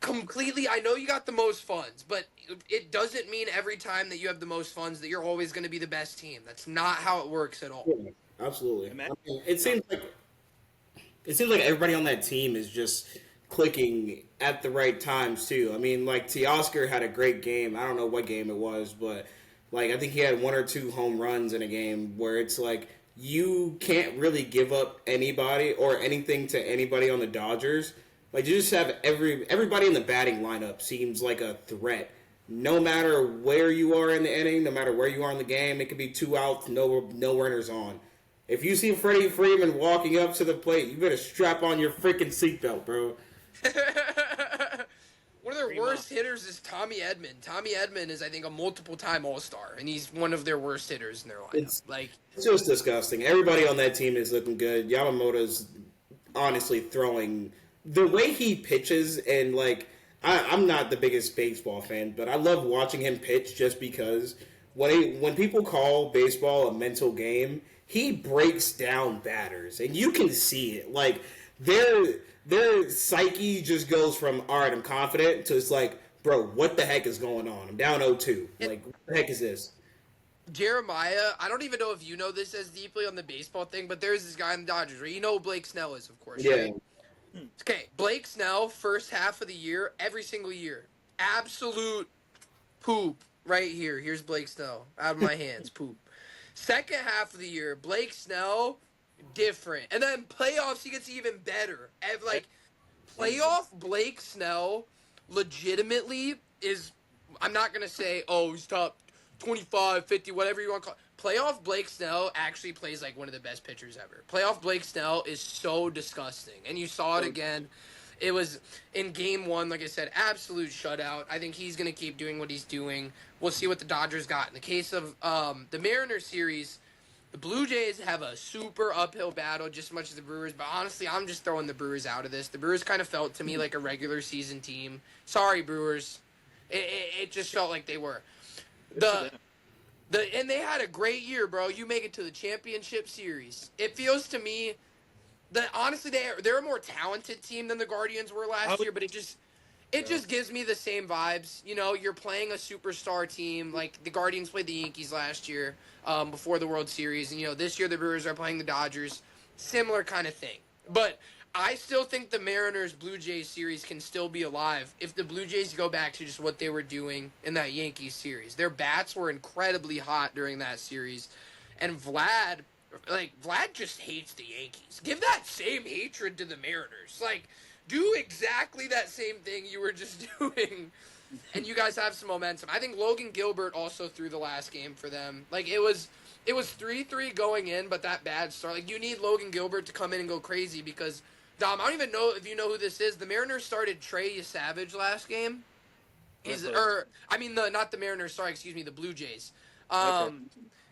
completely, I know you got the most funds, but it doesn't mean every time that you have the most funds that you're always going to be the best team. That's not how it works at all. Yeah, absolutely. I mean, it seems like everybody on that team is just clicking at the right times too. I mean, like Teoscar had a great game. I don't know what game it was, but like I think he had 1 or 2 home runs in a game where it's like you can't really give up anybody or anything to anybody on the Dodgers. Like you just have everybody in the batting lineup seems like a threat. No matter where you are in the inning, no matter where you are in the game, it could be 2 outs, no runners on. If you see Freddie Freeman walking up to the plate, you better strap on your freaking seatbelt, bro. One of their worst hitters is Tommy Edman. Tommy Edman is, I think, a multiple-time All-Star, and he's one of their worst hitters in their lineup. It's just disgusting. Everybody on that team is looking good. Yamamoto's honestly throwing the way he pitches, and like I'm not the biggest baseball fan, but I love watching him pitch just because when people call baseball a mental game, he breaks down batters, and you can see it. Like their psyche just goes from all right, I'm confident to it's like, bro, what the heck is going on? I'm down 0-2. Like, what the heck is this? Jeremiah, I don't even know if you know this as deeply on the baseball thing, but there's this guy in the Dodgers, right? You know who Blake Snell is, of course, right? Okay, Blake Snell, first half of the year, every single year, absolute poop right here. Here's Blake Snell, out of my hands, poop. Second half of the year, Blake Snell, different. And then playoffs, he gets even better. And like, playoff Blake Snell legitimately is, I'm not going to say, oh, he's top 25, 50, whatever you want to call it. Playoff Blake Snell actually plays like one of the best pitchers ever. Playoff Blake Snell is so disgusting. And you saw it again. It was in game 1, like I said, absolute shutout. I think he's going to keep doing what he's doing. We'll see what the Dodgers got. In the case of the Mariners series, the Blue Jays have a super uphill battle just as much as the Brewers. But honestly, I'm just throwing the Brewers out of this. The Brewers kind of felt to me like a regular season team. Sorry, Brewers. It just felt like they were. And they had a great year, bro. You make it to the championship series. It feels to me that honestly they're a more talented team than the Guardians were last year, but it just gives me the same vibes. You know, you're playing a superstar team. Like the Guardians played the Yankees last year before the World Series, and you know this year the Brewers are playing the Dodgers. Similar kind of thing, but I still think the Mariners Blue Jays series can still be alive if the Blue Jays go back to just what they were doing in that Yankees series. Their bats were incredibly hot during that series, and Vlad just hates the Yankees. Give that same hatred to the Mariners. Like, do exactly that same thing you were just doing, and you guys have some momentum. I think Logan Gilbert also threw the last game for them. Like, it was 3-3 going in, but that bad start. Like, you need Logan Gilbert to come in and go crazy because, Dom, I don't even know if you know who this is. The Mariners started Trey Savage last game. Not the Mariners. Sorry, excuse me, the Blue Jays.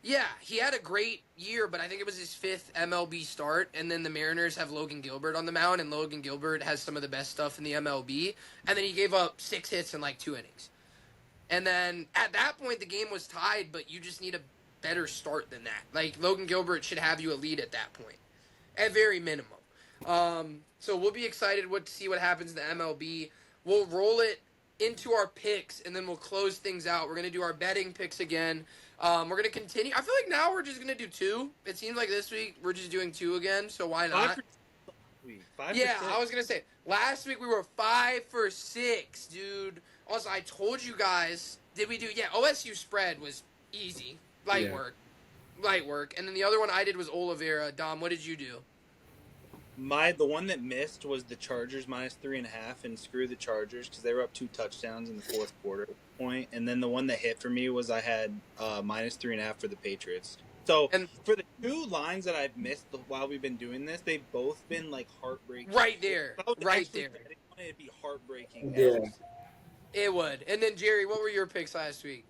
Yeah, he had a great year, but I think it was his 5th MLB start. And then the Mariners have Logan Gilbert on the mound, and Logan Gilbert has some of the best stuff in the MLB. And then he gave up 6 hits in like 2 innings. And then at that point, the game was tied, but you just need a better start than that. Like, Logan Gilbert should have you a lead at that point, at very minimum. So we'll be excited to see what happens in the MLB. We'll roll it into our picks, and then we'll close things out. We're going to do our betting picks again. We're gonna continue. I feel like now we're just gonna do 2. It seems like this week we're just doing 2 again. So why not? 5 Yeah, for I 6. was gonna say last week we were 5 for 6, dude. Also, I told you guys. Did we do? Yeah, OSU spread was easy, light work. And then the other one I did was Oliveira. Dom, what did you do? The one that missed was the Chargers -3.5, and screw the Chargers because they were up 2 touchdowns in the fourth quarter point. And then the one that hit for me was I had -3.5 for the Patriots. So And for the 2 lines that I've missed while we've been doing this, they've both been like heartbreaking. right there, If I was right actually there. betting on it, it'd be heartbreaking. Yeah. It would. And then Jerry, what were your picks last week?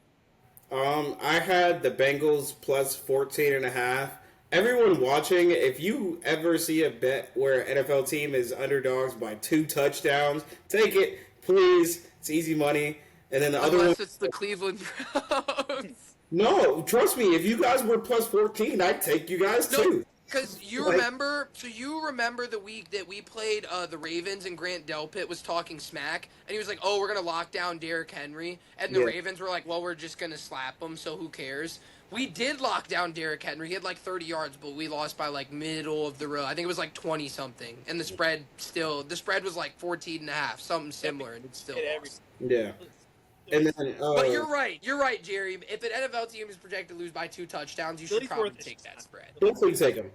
I had the Bengals plus 14.5. Everyone watching, if you ever see a bet where an NFL team is underdogs by 2 touchdowns, take it, please. It's easy money. And then the other one. Unless it's the Cleveland Browns. No, trust me, if you guys were plus 14, I'd take you guys too. Because you Like- remember, the week that we played the Ravens and Grant Delpit was talking smack, and he was like, "Oh, we're gonna lock down Derrick Henry," and the Yeah. Ravens were like, "Well, we're just gonna slap him, so who cares?" We did lock down Derrick Henry. He had like 30 yards, but we lost by like middle of the road. I think it was like 20 something, and the spread was like 14.5, something similar, and it's still lost. Yeah. And then, But you're right, Jerry. If an NFL team is projected to lose by 2 touchdowns, you should Philly's probably worth take that spread. definitely take them.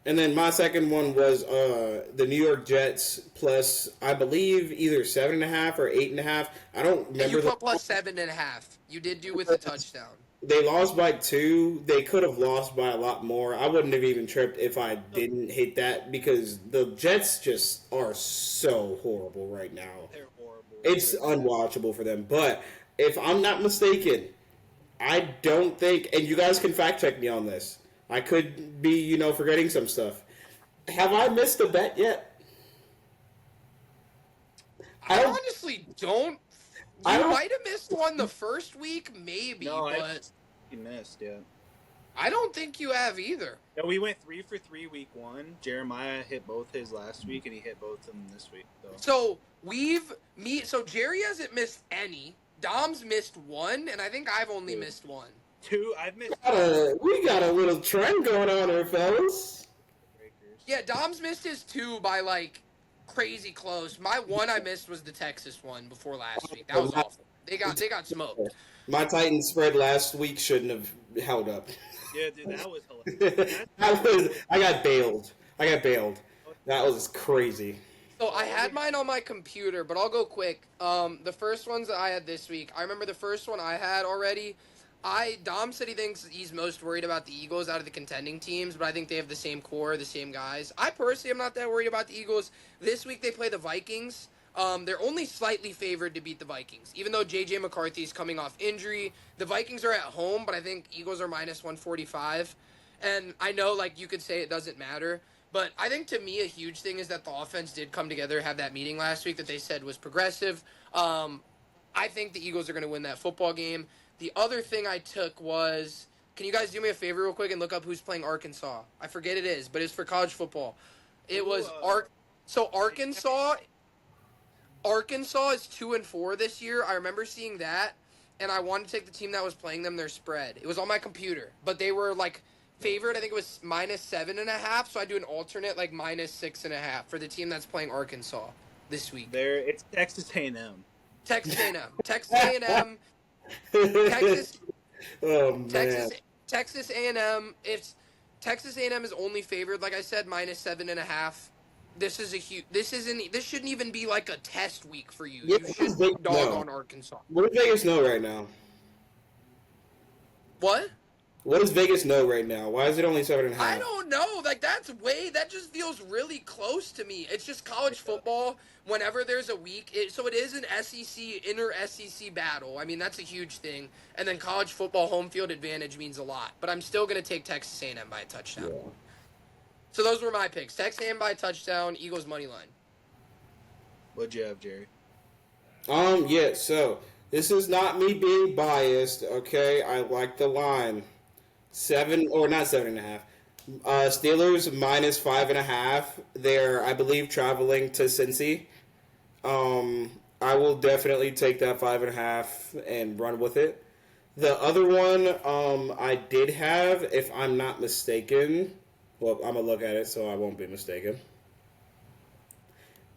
And then my second one was the New York Jets plus, I believe, either 7.5 or 8.5. I don't And remember. you put plus 7.5. You did do with the touchdown. They lost by 2. They could have lost by a lot more. I wouldn't have even tripped if I didn't hit that because the Jets just are so horrible right now. They're horrible. It's unwatchable for them. But if I'm not mistaken, I don't think, and you guys can fact check me on this. I could be, forgetting some stuff. Have I missed a bet yet? I honestly don't. I You don't- might have missed one the first week, maybe, No, but You missed, yeah. I don't think you have either. Yeah, we went 3 for 3 week 1. Jeremiah hit both his last week, and he hit both of them this week. So so Jerry hasn't missed any. Dom's missed 1, and I think I've only missed 1. 2, I've missed. We got a little trend going on here, fellas. Yeah, Dom's missed his 2 by like crazy close. My 1 I missed was the Texas one before last week. That was awful. They got smoked. My Titans spread last week shouldn't have held up. Yeah, dude, that was hilarious. I got bailed. That was crazy. So I had mine on my computer, but I'll go quick. The first ones that I had this week, I remember the first one I had already. Dom said he thinks he's most worried about the Eagles out of the contending teams, but I think they have the same core, the same guys. I personally am not that worried about the Eagles. This week they play the Vikings. They're only slightly favored to beat the Vikings, even though J.J. McCarthy's coming off injury. The Vikings are at home, but I think Eagles are -145. And I know, you could say it doesn't matter, but I think to me a huge thing is that the offense did come together, have that meeting last week that they said was progressive. I think the Eagles are going to win that football game. The other thing I took was, can you guys do me a favor real quick and look up who's playing Arkansas? I forget it is, but it's for college football. It was Arkansas. Arkansas is 2-4 this year. I remember seeing that, and I wanted to take the team that was playing them their spread. It was on my computer, but they were favored. I think it was -7.5. So I do an alternate -6.5 for the team that's playing Arkansas this week. It's Texas A&M. Texas A&M. Texas A&M. Texas. Oh man. Texas A&M. If Texas A&M is only favored, like I said, -7.5. This shouldn't even be like a test week for you. Yeah, You should dog on Arkansas. What does Vegas know right now? What? What does Vegas know right now? Why is it only 7.5? I don't know. That just feels really close to me. It's just college football. Whenever there's a week, so it is an inter-SEC battle. I mean, that's a huge thing. And then college football home field advantage means a lot. But I'm still going to take Texas A&M by a touchdown. Yeah. So those were my picks. Texas A&M by a touchdown, Eagles money line. What'd you have, Jerry? Yeah, so this is not me being biased, okay? I like the line. 7, or not 7.5. Steelers -5.5. They're, I believe, traveling to Cincy. I will definitely take that 5.5 and run with it. The other one I did have, if I'm not mistaken. Well, I'm gonna look at it so I won't be mistaken.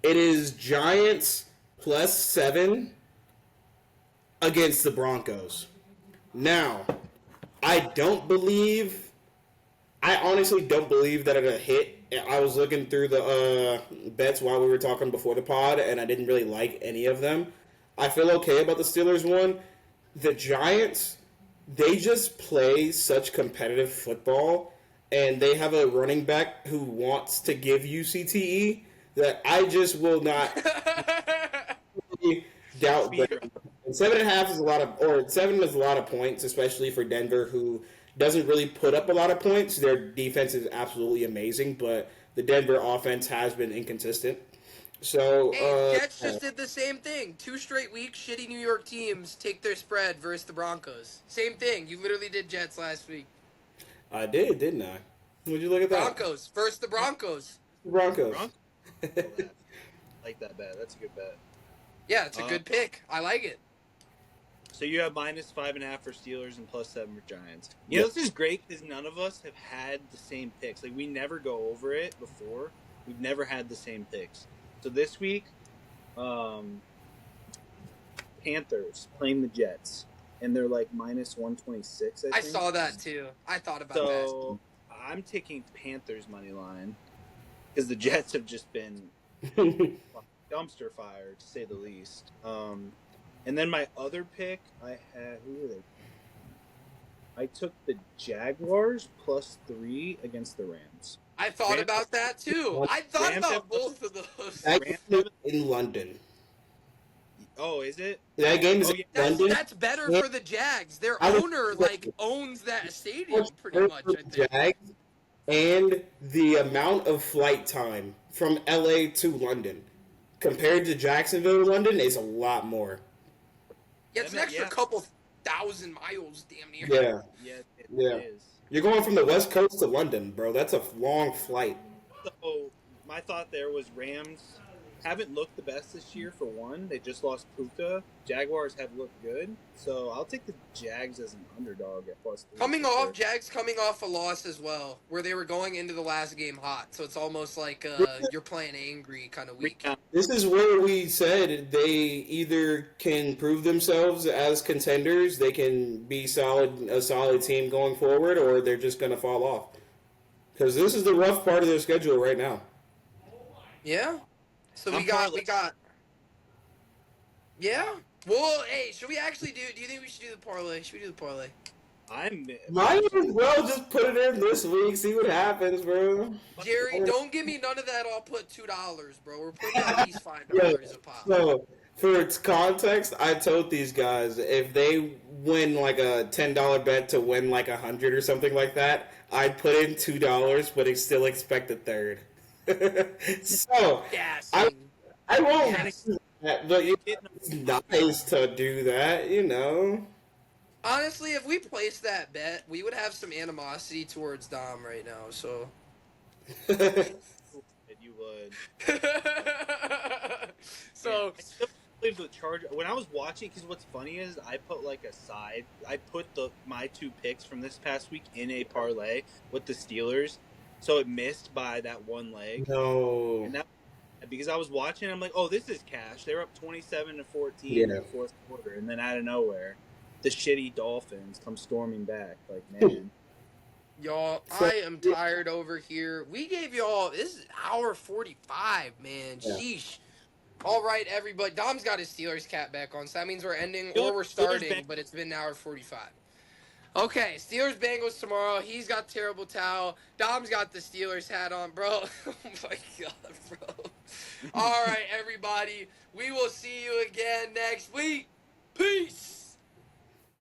It is Giants +7 against the Broncos. Now, I don't believe. I honestly don't believe that it'll hit. I was looking through the bets while we were talking before the pod, and I didn't really like any of them. I feel okay about the Steelers one. The Giants, they just play such competitive football, and they have a running back who wants to give you CTE that I just will not doubt Speed that. And 7.5 is a lot of, or 7 is a lot of points, especially for Denver, who doesn't really put up a lot of points. Their defense is absolutely amazing, but the Denver offense has been inconsistent. So, Hey, Jets just did the same thing. 2 straight weeks, shitty New York teams take their spread versus the Broncos. Same thing. You literally did Jets last week. I did, didn't I? Would you look at that? Broncos versus the Broncos. Broncos. Broncos. Like that bet. That's a good bet. Yeah, it's a good pick. I like it. So you have -5.5 for Steelers and +7 for Giants. You know, this is great because none of us have had the same picks. Like, we never go over it before. We've never had the same picks. So this week, Panthers playing the Jets, and they're like -126. I I think. saw that too. I thought about So I'm taking Panthers money line because the Jets have just been dumpster fire to say the least. And then my other pick, I had who were they? I took the Jaguars +3 against the Rams. that. I thought Rams- about that too. I thought Rams about have- both of those. That Rams game is in London. Oh, is it? That game is Oh, in yeah. London. That's better for the Jags. Their I was- owner owns that stadium pretty much. I think. Jags and the amount of flight time from LA to London compared to Jacksonville to London is a lot more. Yeah, it's an extra Yeah. couple thousand miles, damn near. Yeah. Yeah, it Yeah. is. You're going from the West Coast to London, bro. That's a long flight. So my thought there was Rams haven't looked the best this year for one. They just lost Puka. Jaguars have looked good. So I'll take the Jags as an underdog at +3. Jags coming off a loss as well, where they were going into the last game hot. So it's almost like you're playing angry kind of week. This is where we said they either can prove themselves as contenders, they can be a solid team going forward, or they're just going to fall off. Because this is the rough part of their schedule right now. Yeah. So we I'm got. parlay- Yeah. Well, hey, should we actually do you think we should do the parlay? Should we do the parlay? Might as well just put it in this week, see what happens, bro. Jerry, don't give me none of that. I'll put $2, bro. We're putting at least $5 a pop. So, for its context, I told these guys if they win like a $10 bet to win like 100 or something like that, I'd put in $2, but I still expect a third. So, Yeah. I won't do that, but it's nice to do that, you know. Honestly, if we placed that bet, we would have some animosity towards Dom right now. So. You would. So. I still believe the Charger. When I was watching, because what's funny is I put like a side. I put my 2 picks from this past week in a parlay with the Steelers, so it missed by that one leg. No. And that, because I was watching, I'm like, oh, this is cash. They were up 27-14 in the fourth quarter, and then out of nowhere, the shitty Dolphins come storming back. Like, man. Y'all, I am tired over here. We gave y'all, this is hour 45, man. Sheesh. All right, everybody. Dom's got his Steelers cap back on, so that means we're ending or we're starting, but it's been an hour 45. Okay, Steelers Bengals tomorrow. He's got terrible towel. Dom's got the Steelers hat on, bro. Oh my god, bro. All right, everybody. We will see you again next week. Peace.